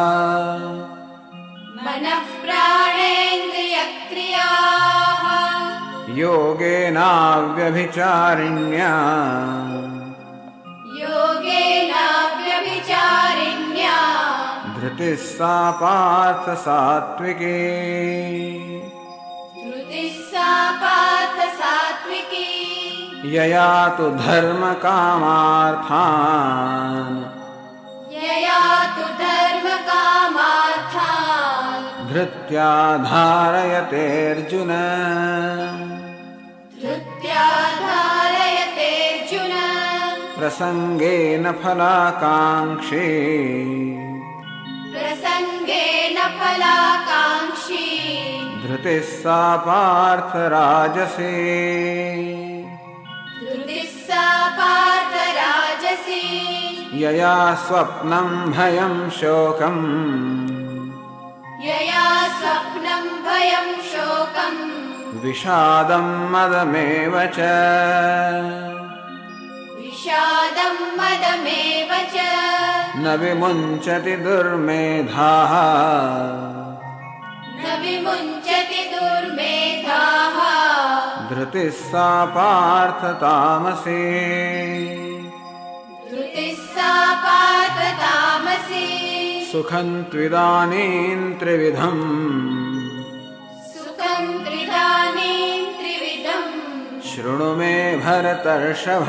मनः प्राणेन्द्रियक्रियाः योगेनाव्यभिचारिण्या ब्रह्मचारिण्या धृतिः सा पार्थ सात्विकी धृतिः सा पार्थ सात्विकी यया तु धर्मकामार्थान् यया तु धर्मकामार्थान् धृत्या धारयतेऽर्जुन धृत्या धारयतेऽर्जुन प्रसङ्गेन फलाकाङ्क्षी प्रसङ्गेन फलाकाङ्क्षी धृतिः सा पार्थ राजसी धृतिः सा पार्थ राजसी यया स्वप्नं भयं शोकम् यया स्वप्नं भयं शोकं विषादं मदमेव च विषादं मदमेव च न विमुञ्चति दुर्मेधाः न विमुञ्चति दुर्मेधाः धृतिः सा पार्थ तामसी धृतिः सा पार्थ तामसी सुखं त्विदानीं त्रिविधम् सुखं त्रिदानीं त्रिविधम् शृणु मे भरतर्षभ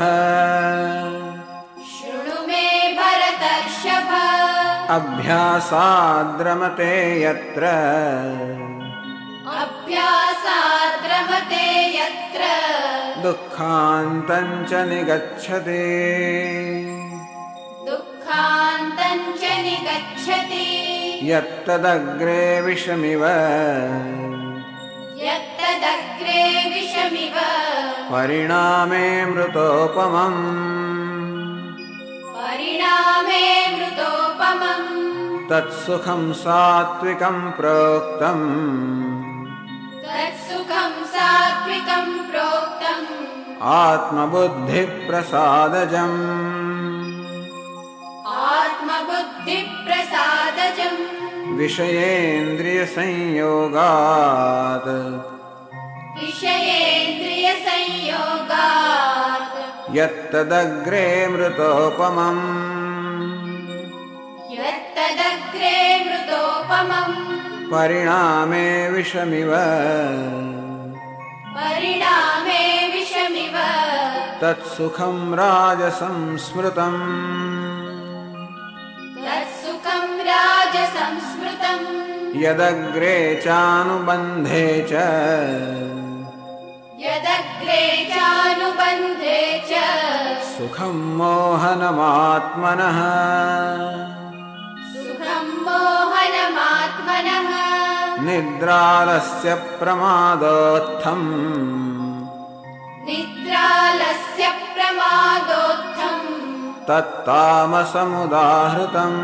शृणु मे भरतर्षभ अभ्यासाद्रमते यत्र अभ्यासाद्रमते यत्र दुःखान्तं च निगच्छति दुःखान्तं च निगच्छति यत्तदग्रे विषमिव यत्तदग्रे विषमिव परिणामे मृतोपमम् परिणामे मृतोपमम् तत्सुखं सात्विकं प्रोक्तम् तत्सुखं सात्विकं प्रोक्तम् आत्मबुद्धिप्रसादजम् आत्मबुद्धिप्रसादजम् विषयेन्द्रियसंयोगात् विषयेन्द्रियसंयोगात् यत्तदग्रे मृतोपमम् यत्तदग्रे मृतोपमम् परिणामे विषमिव परिणामे विषमिव तत्सुखं राजसंस्मृतम् तत्सुखं राजसंस्मृतम् यदग्रे चानुबन्धे च यदग्रे चानुबन्धे च सुखं मोहनमात्मनः सुखं मोहनमात्मनः निद्रालस्य प्रमादोत्थम् निद्रालस्य प्रमादोत्थम् तत्तामसमुदाहृतम्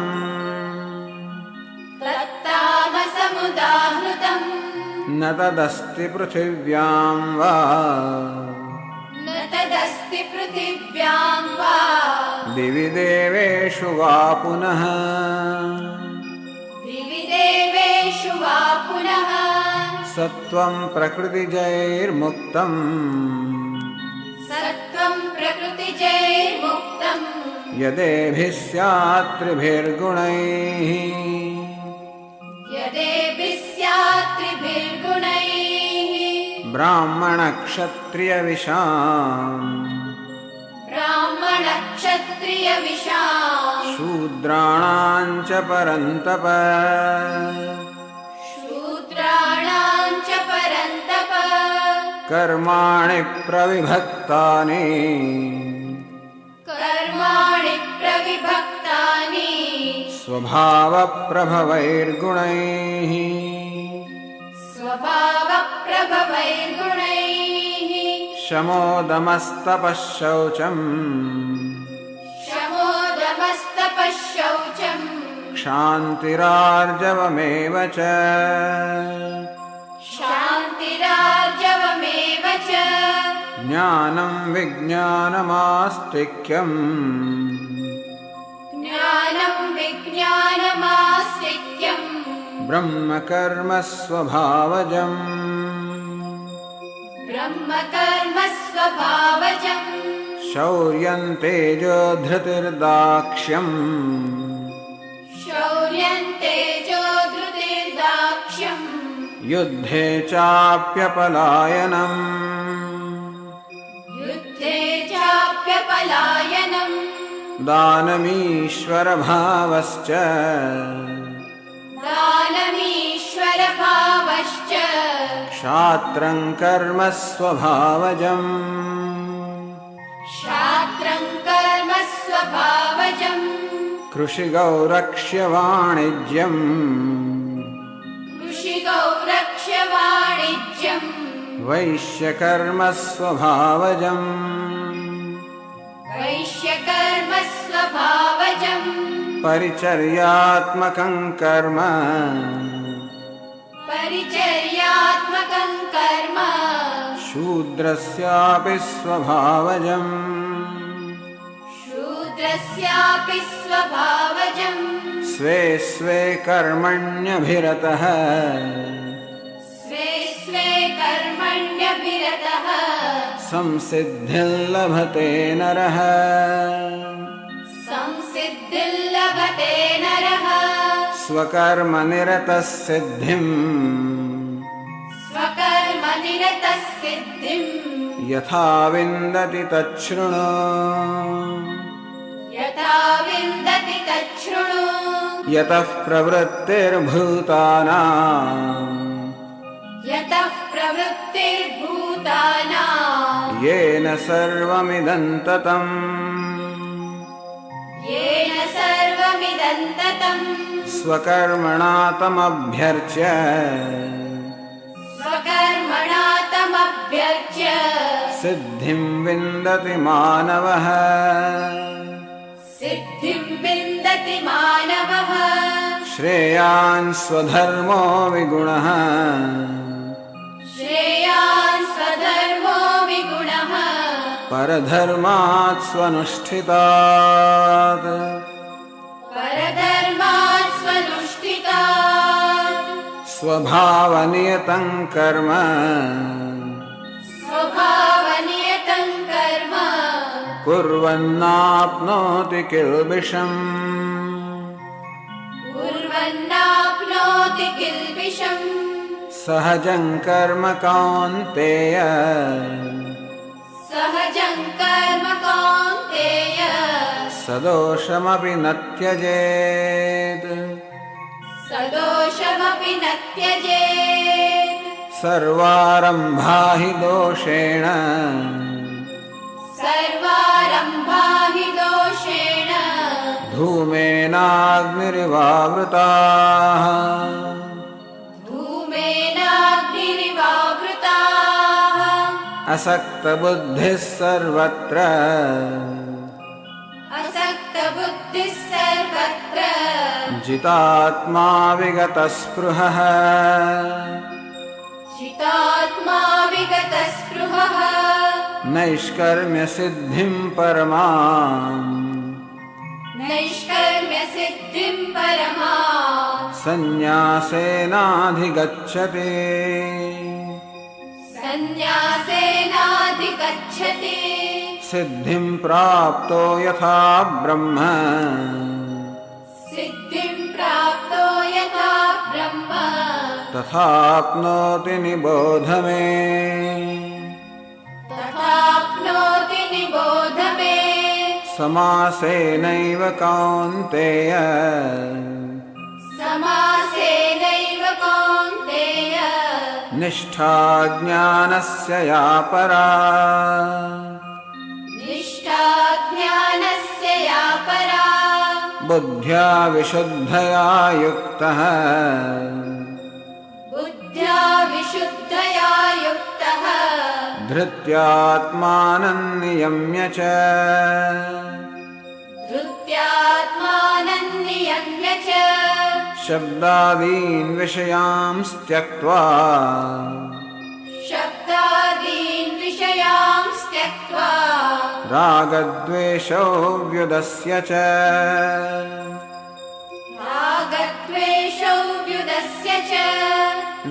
तत्तामसमुदाहृतम् न तदस्ति पृथिव्यां वा न तदस्ति पृथिव्यां वा दिवि देवेषु वा पुनः दिवि देवेषु वा पुनः सत्त्वं प्रकृतिजैर्मुक्तम् सत्त्वं प्रकृतिजैर्मुक्तम् यदेभिः स्यात् त्रिभिर्गुणैः यदेभिः स्यात् त्रिभिर्गुणैः ब्राह्मणक्षत्रियविशाम् ब्राह्मणक्षत्रियविशाम् शूद्राणां च परन्तप शूद्राणां च परन्तप कर्माणि प्रविभक्तानि कर्माणि प्रविभक्तानि स्वभावप्रभवैर्गुणैः स्वभावप्रभवैर्गुणैः शमोदमस्तपः शौचम् शमोदमस्तपः शौचम् क्षान्तिरार्जवमेव च शान्तिरार्जवमेव च ज्ञानं विज्ञानमास्तिक्यम् ज्ञानं विज्ञानमास्तिक्यम् ब्रह्मकर्मस्वभावजम् ब्रह्मकर्मस्वभावजम् शौर्यं तेजो धृतिर्दाक्ष्यम् युद्धे चाप्यपलायनम् युद्धे चाप्यपलायनम् दानमीश्वरभावश्च दानमीश्वरभावश्च क्षात्रं कर्म स्वभावजम् क्षात्रं कर्म स्वभावजम् कृषिगौरक्ष्यवाणिज्यम् कृषिगौरक्ष्यवाणिज्यम् वैश्यकर्म स्वभावजम् वैश्यकर्म स्वभावजम् परिचर्यात्मकं कर्म परिचर्यात्मकं कर्म शूद्रस्यापि स्वभावजम् शूद्रस्यापि स्वभावजम् स्वे स्वे कर्मण्यभिरतः स्वे स्वे कर्मण्यभिरतः संसिद्धिं लभते नरः संसिद्धिं लभते नरः स्वकर्मनिरतः सिद्धिम् स्वकर्मनिरतः सिद्धिम् यथा विन्दति तच्छृणु यथा विन्दति तच्छृणु यतः प्रवृत्तिर्भूतानाम् यतः प्रवृत्तिर्भूतानाम् येन सर्वमिदं ततम् येन सर्वमिदं ततम् स्वकर्मणा तमभ्यर्च्य स्वकर्मणा तमभ्यर्च्य सिद्धिं विन्दति मानवः सिद्धिं विन्दति मानवः श्रेयान् स्वधर्मो विगुणः श्रेयान् स्वधर्मो विगुणः परधर्मात् स्वनुष्ठितात् परधर्मात् स्वनुष्ठितात् स्वभावनियतं कर्म स्वभावनियतं कर्म कुर्वन्नाप्नोति किल्बिषम् कुर्वन्नाप्नोति किल्बिषम् सहजं कर्म कौन्तेय सहजं कर्म कौन्तेय सदोषमपि न त्यजेत् सदोषमपि न त्यजेत् सर्वारम्भा हि दोषेण सर्वारम्भा हि दोषेण धूमेनाग्निरिवावृताः धूमेनाग्निरिवावृताः असक्तबुद्धिः सर्वत्र असक्तबुद्धिः सर्वत्र जितात्मा विगतस्पृहः चितात्मा विगतस्पृहः नैष्कर्म्यसिद्धिं परमाम् नैष्कर्म्यसिद्धिं परमा सन्न्यासेनाधिगच्छति सन्न्यासेनाधिगच्छति सिद्धिं प्राप्तो यथा ब्रह्म सिद्धिं प्राप्तो यथा ब्रह्म तथाप्नोति निबोध मे तथाप्नोति निबोध मे समासेनैव कौन्तेय समासेनैव कौन्तेय निष्ठा ज्ञानस्य या परा निष्ठा ज्ञानस्य या परा बुद्ध्या विशुद्धया युक्तः बुद्ध्या विशुद्धया युक्तः धृत्यात्मानं नियम्य च धृत्यात्मानं नियम्य च शब्दादीन् विषयांस् त्यक्त्वा शब्दादीन् विषयांस् त्यक्त्वा रागद्वेषौ व्युदस्य च रागद्वेषौ व्युदस्य च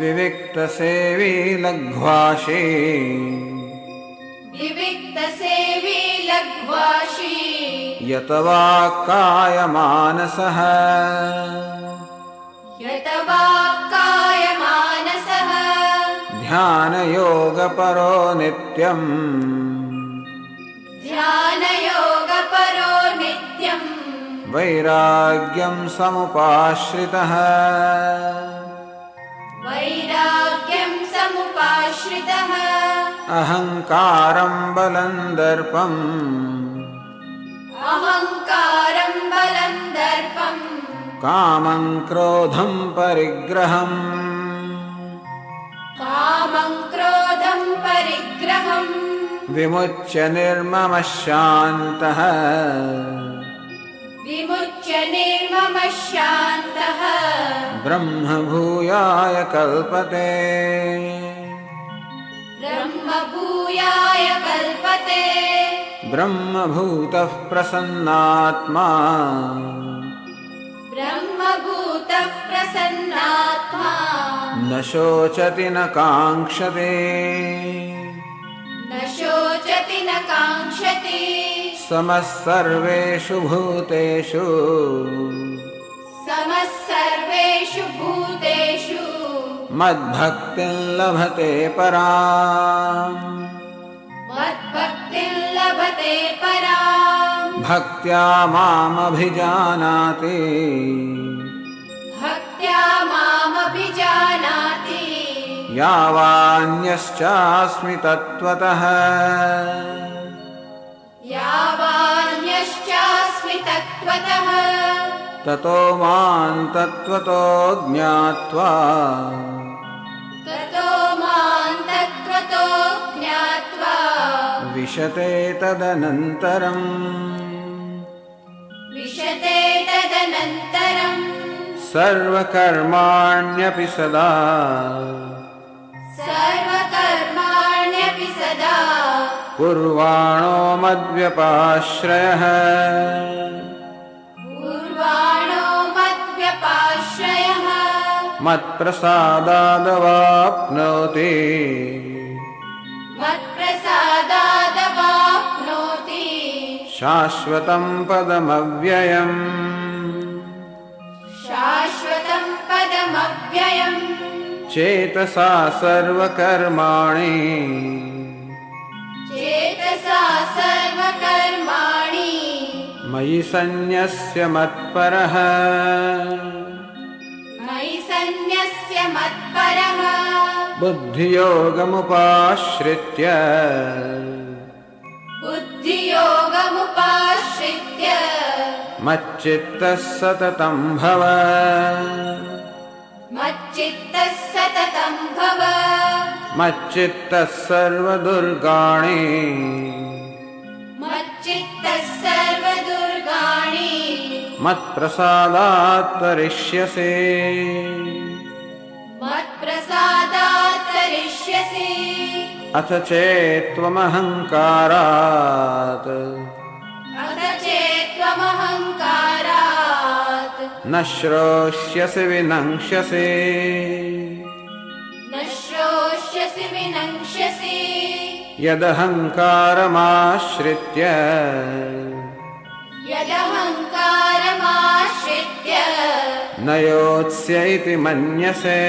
विविक्तसेवी लघ्वाशी विविक्तसेवी लघ्वाशी यत वा कायमानसः यत वा कायमानसः ध्यानयोगपरो नित्यम् ध्यानयोगपरो नित्यम् वैराग्यं समुपाश्रितः वैराग्यं समुपाश्रितः अहङ्कारं बलं दर्पम् अहङ्कारं बलं दर्पम् कामं क्रोधं परिग्रहम् कामं क्रोधं परिग्रहम् विमुच्य निर्ममः शान्तः विमुच्य निर्ममः शान्तः ब्रह्मभूयाय कल्पते ब्रह्मभूयाय कल्पते ब्रह्मभूतः प्रसन्नात्मा ब्रह्मभूतः प्रसन्नात्मा न शोचति न काङ्क्षते न शोचति न काङ्क्षति समः सर्वेषु भूतेषु समः सर्वेषु भूतेषु मद्भक्तिं लभते पराम् मद्भक्तिं लभते पराम् भक्त्या मामभिजानाति भक्त्या मामभिजानाति यावान्यश्चास्मि तत्त्वतः यावान्यश्चास्मि तत्त्वतः ततो मां तत्त्वतो ज्ञात्वा ततो मां तत्त्वतो ज्ञात्वा विशते तदनन्तरम् विशते तदनन्तरम् सर्वकर्माण्यपि सदा सर्वकर्माण्यपि सदा कुर्वाणो मद्व्यपाश्रयः पूर्वाणो मद्व्यपाश्रयः मत्प्रसादादवाप्नोति मत्प्रसादादवाप्नोति शाश्वतं पदमव्ययम् शाश्वतं पदमव्ययम् चेतसा सर्वकर्माणि चेतसा सर्वकर्माणि मयि सन्न्यस्य मत्परः मयि सन्न्यस्य मत्परः बुद्धियोगमुपाश्रित्य बुद्धियोगमुपाश्रित्य मच्चित्तः सततं भव मच्चित्तः सततं भव मच्चित्तः सर्वदुर्गाणि मच्चित्तः सर्वदुर्गाणि मत्प्रसादात् तरिष्यसि मत्प्रसादात् तरिष्यसि अथ चेत्त्वमहङ्कारात् अथ चेत्त्वमहङ्कारात् न श्रोष्यसि विनङ्क्ष्यसि न श्रोष्यसि विनङ्क्ष्यसि यदहङ्कारमाश्रित्य यदहङ्कारमाश्रित्य न योत्स्य इति मन्यसे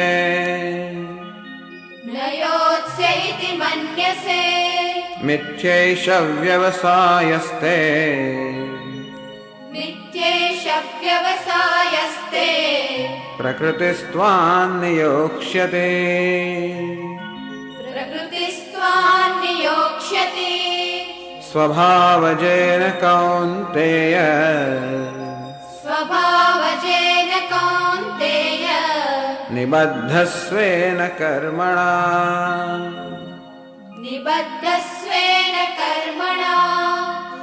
न योत्स्य इति मन्यसे मिथ्यैष व्यवसायस्ते मिथ्यैष व्यवसायस्ते प्रकृतिस्त्वान् नियोक्ष्यते प्रकृतिस्त्वान् नियोक्ष्यति स्वभावजेन कौन्तेय स्वभावजेन कौन्तेय निबद्धस्वेन कर्मणा निबद्धस्वेन कर्मणा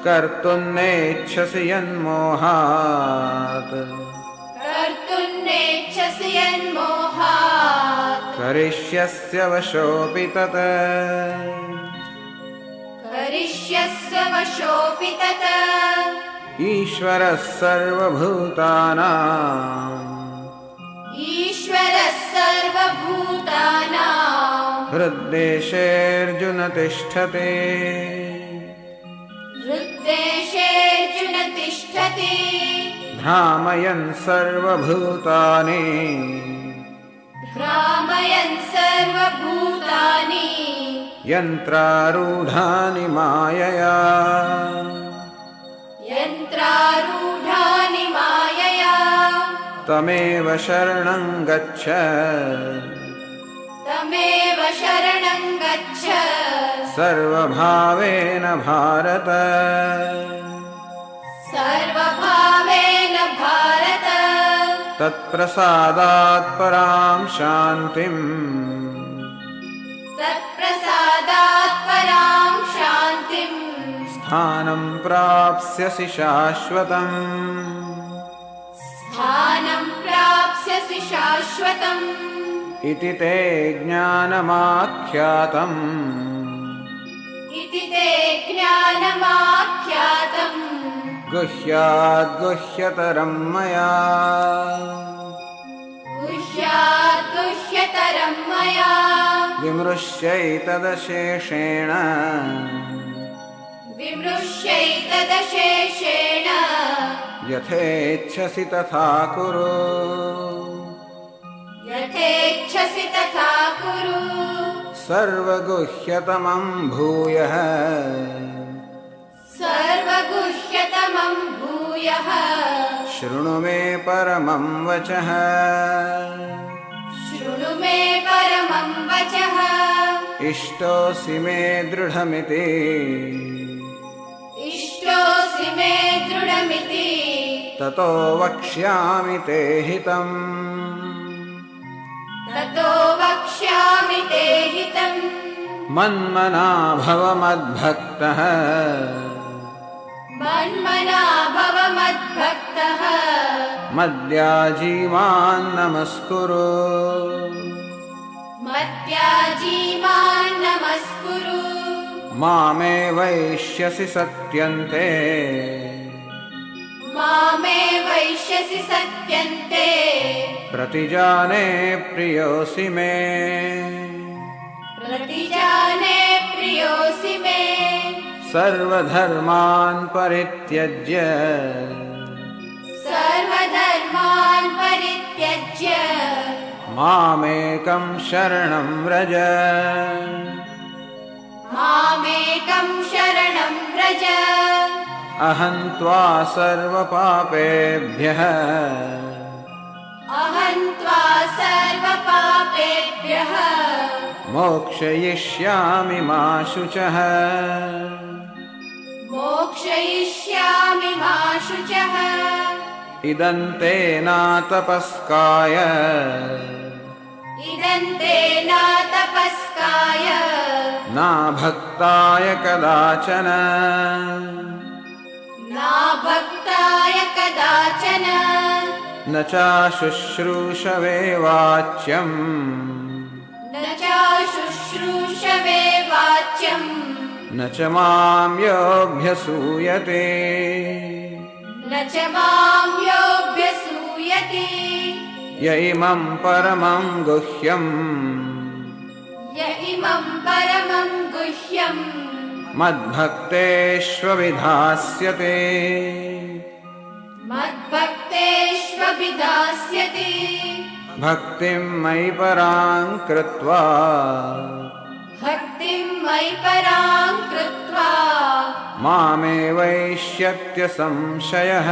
कर्तुं नेच्छसि यन्मोहात् कर्तुं नेच्छसि यन्मोहात् करिष्यस्य वशोऽपि तत् करिष्यस्य वशोऽपि तत् ईश्वरः सर्वभूतानां ईश्वरः सर्वभूतानां हृद्देशेऽर्जुन तिष्ठति हृद्देशेऽर्जुन तिष्ठति भ्रामयन् सर्वभूतानि भ्रामयन् सर्वभूतानि यन्त्रारूढानि मायया यन्त्रारूढानि मायया तमेव शरणं गच्छ तमेव शरणं गच्छ सर्वभावेन भारत सर्वभावेन भारत तत्प्रसादात् परां शान्तिम् तत्प्रसादात् परां शान्तिम् स्थानं प्राप्स्यसि शाश्वतम् स्थानं प्राप्स्यसि शाश्वतम् इति ते ज्ञानमाख्यातम् इति ते ज्ञानमाख्यातम् गुह्याद्गुह्यतरं मया गुह्याद्गुह्यतरं मया विमृश्यैतदशेषेण विमृश्यैतदशेषेण यथेच्छसि तथा कुरु यथेच्छसि तथा कुरु सर्वगुह्यतमं भूयः सर्वगुह्यतमं भूयः शृणु मे परमं वचः शृणु मे परमं वचः इष्टोऽसि मे दृढमिति इष्टोऽसि मे दृढमिति ततो वक्ष्यामि ते हितम् ततो वक्ष्यामि ते हितम् मन्मना भव मद्भक्तः मन्मना भव मद्भक्तः मद्याजी मां नमस्कुरु मद्याजी मां नमस्कुरु मामे वैष्यसि सत्यन्ते मामे वैष्यसि सत्यन्ते प्रतिजाने प्रियोऽसि मे प्रतिजाने प्रियोऽसि मे सर्वधर्मान् परित्यज्य सर्वधर्मान् परित्यज्य मामेकं शरणं व्रज मामेकं शरणं व्रज अहं त्वा सर्वपापेभ्यः अहं त्वा सर्वपापेभ्यः मोक्षयिष्यामि मा शुचः मोक्षयिष्यामि मा शुचः इदं ते नातपस्काय इदं ते नातपस्काय न भक्ताय कदाचन नाभक्ताय कदाचन न चाशुश्रूषवे वाच्यम् न चाशुश्रूषवे वाच्यम् न च मां योऽभ्यसूयते न च मां योऽभ्यसूयते य इमं परमं गुह्यम् य इमं परमं गुह्यम् मद्भक्तेष्वभिधास्यते मद्भक्तेष्वभिधास्यति भक्तिं मयि परां कृत्वा भक्तिं मयि परां कृत्वा मामे वैष्यत्य संशयः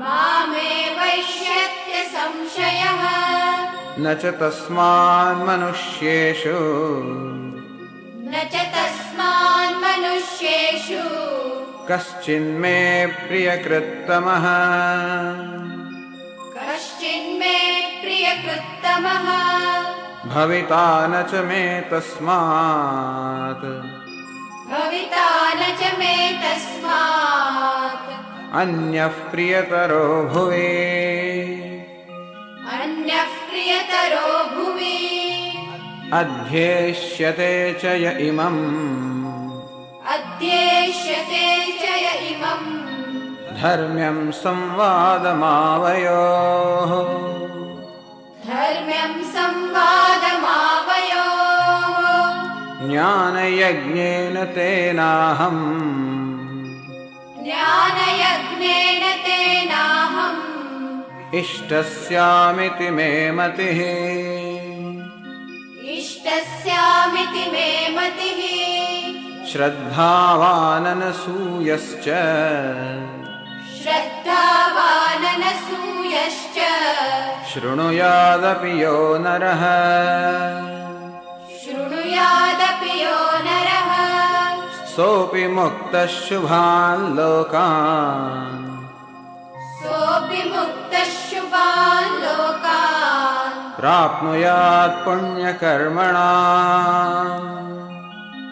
मामे वैष्यत्य संशयः न च तस्मान् मनुष्येषु न च तस्मान् मनुष्येषु कश्चिन्मे प्रियकृत्तमः कश्चिन्मे प्रियकृत्तमः भविता न च मे तस्मात् भविता न च मे तस्मात् अन्यः प्रियतरो भुवि अन्यः प्रियतरो भुवि अध्येष्यते च य इमम् अध्येष्यते च य इमम् धर्म्यं संवादमावयोः धर्म्यं संवादमावयोः ज्ञानयज्ञेन तेनाहम् ज्ञानयज्ञेन तेनाहम् इष्टस्यामिति मे मतिः इष्टस्यामिति मे मतिः श्रद्धावाननसूयश्च श्रद्धावाननसूयश्च शृणुयादपि यो नरः शृणुयादपि यो नरः सोऽपि मुक्तः शुभान् लोकान् सोऽपि मुक्तः शुभान् लोकान् प्राप्नुयात् पुण्यकर्मणाम्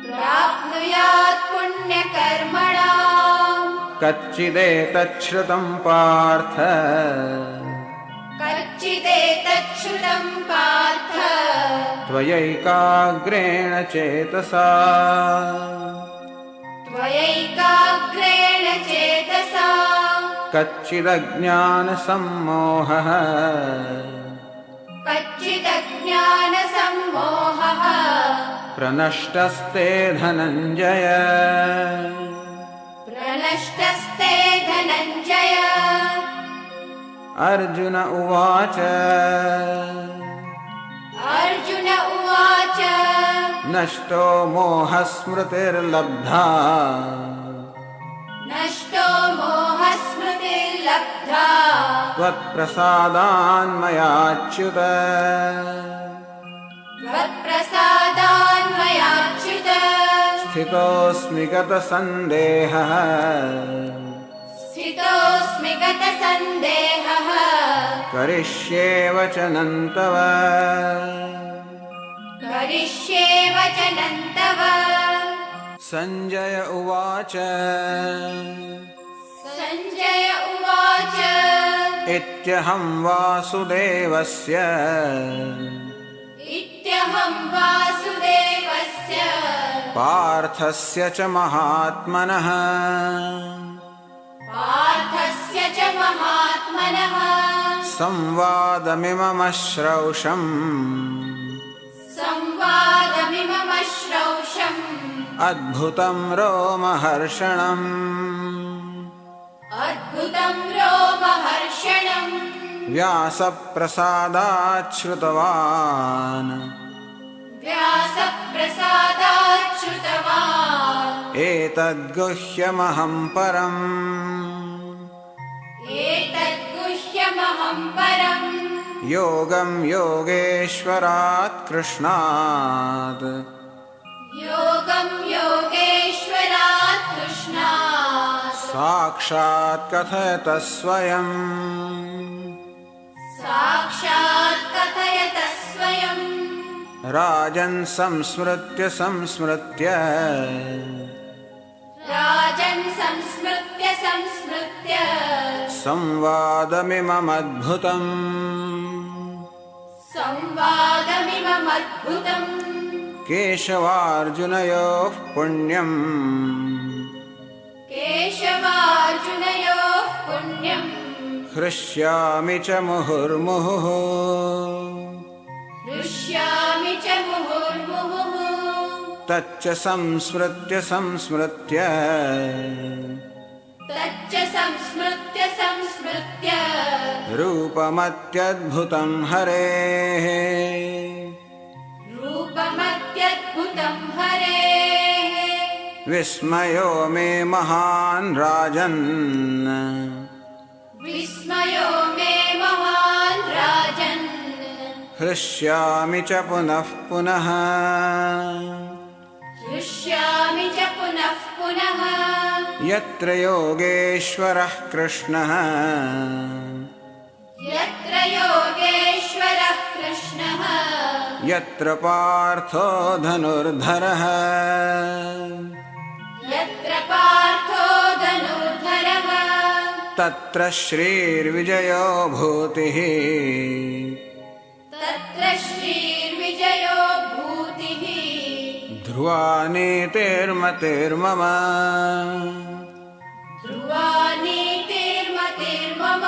प्राप्नुयात् पुण्यकर्मणाम् कच्चिदेतच्छ्रुतं पार्थ कच्चिदेतच्छ्रुतं पार्थ त्वयैकाग्रेण चेतसा त्वयैकाग्रेण चेतसा कच्चिदज्ञानसम्मोहः कच्चिदज्ञानसम्मोहः प्रनष्टस्ते धनञ्जय प्रनष्टस्ते धनञ्जय अर्जुन उवाच अर्जुन उवाच नष्टो मोहस्मृतिर्लब्धा नष्टो मोहस्मृतिर्लब्धा त्वत्प्रसादान्मयाच्युत त्वत्प्रसादान्मयाच्युत स्थितोऽस्मि गतसन्देहः स्थितोऽस्मि गतसन्देहः करिष्ये वचनं तव करिष्ये वचनं तव सञ्जय उवाच सञ्जय उवाच इत्यहं वासुदेवस्य इत्यहं वासुदेवस्य पार्थस्य च महात्मनः पार्थस्य च महात्मनः संवादमिममश्रौषम् संवादमिममश्रौषम् अद्भुतं रोमहर्षणम् अद्भुतं रोमहर्षणम् व्यासप्रसादात् श्रुतवान् व्यासप्रसादात् श्रुतवान् एतद्गुह्यमहं परम् एतद्गुह्यमहं परम् योगं योगेश्वरात् कृष्णात् योगं योगेश्वरात् कृष्णात् साक्षात् कथयत स्वयम् साक्षात् कथयत स्वयम् राजन् संस्मृत्य संस्मृत्य राजन् संस्मृत्य संस्मृत्य संवादमिममद्भुतम् संवादमिममद्भुतम् केशवार्जुनयोः पुण्यम् केशवार्जुनयोः पुण्यम् हृष्यामि च मुहुर्मुहुः हृष्यामि च मुहुर्मुहुः तच्च संस्मृत्य संस्मृत्य तच्च संस्मृत्य संस्मृत्य रूपमत्यद्भुतं हरेः रूपमत्यद्भुतं हरेः विस्मयो मे महान् राजन् विस्मयो मे महान् राजन् हृष्यामि च पुनः पुनः हृष्यामि च पुनः पुनः यत्र योगेश्वरः कृष्णः यत्र योगेश्वरः कृष्णः यत्र पार्थो धनुर्धरः यत्र पार्थो धनुर्धरः तत्र श्रीर्विजयो भूतिः तत्र श्रीर्विजयो भूतिः ध्रुवा नीतिर्मतिर्मम ध्रुवा नीतिर्मतिर्मम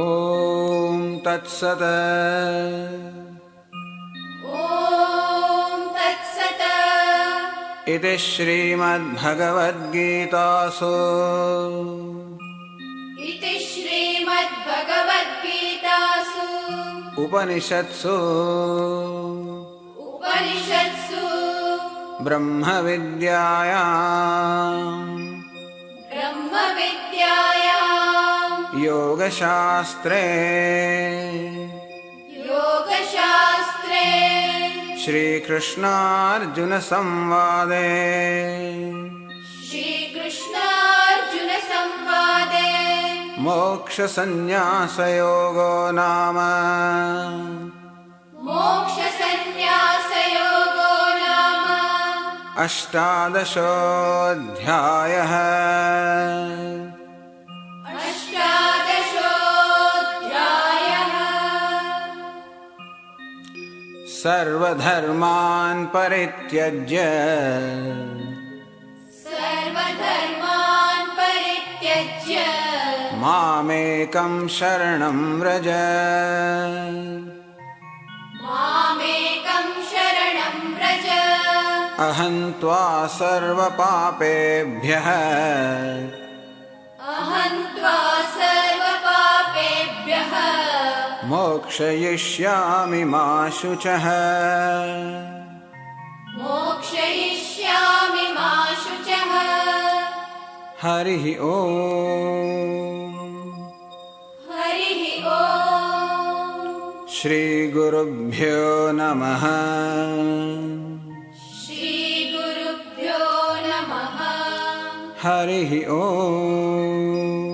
ॐ तत्सत् ॐ तत्सत् इति श्रीमद्भगवद्गीतासु इति श्रीमद् श्रीमद्भगवद्गीतासु उपनिषत्सु ब्रह्मविद्यायां योगशास्त्रे श्रीकृष्णार्जुनसंवादे मोक्षसंन्यासयोगो नाम अष्टादशोऽध्यायः। सर्वधर्मान् परित्यज्य मामेकं शरणं व्रज। अहं त्वा सर्वपापेभ्यः मोक्षयिष्यामि मा शुचः। हरिः ओम्। श्रीगुरुभ्यो नमः। हरिः ओम्।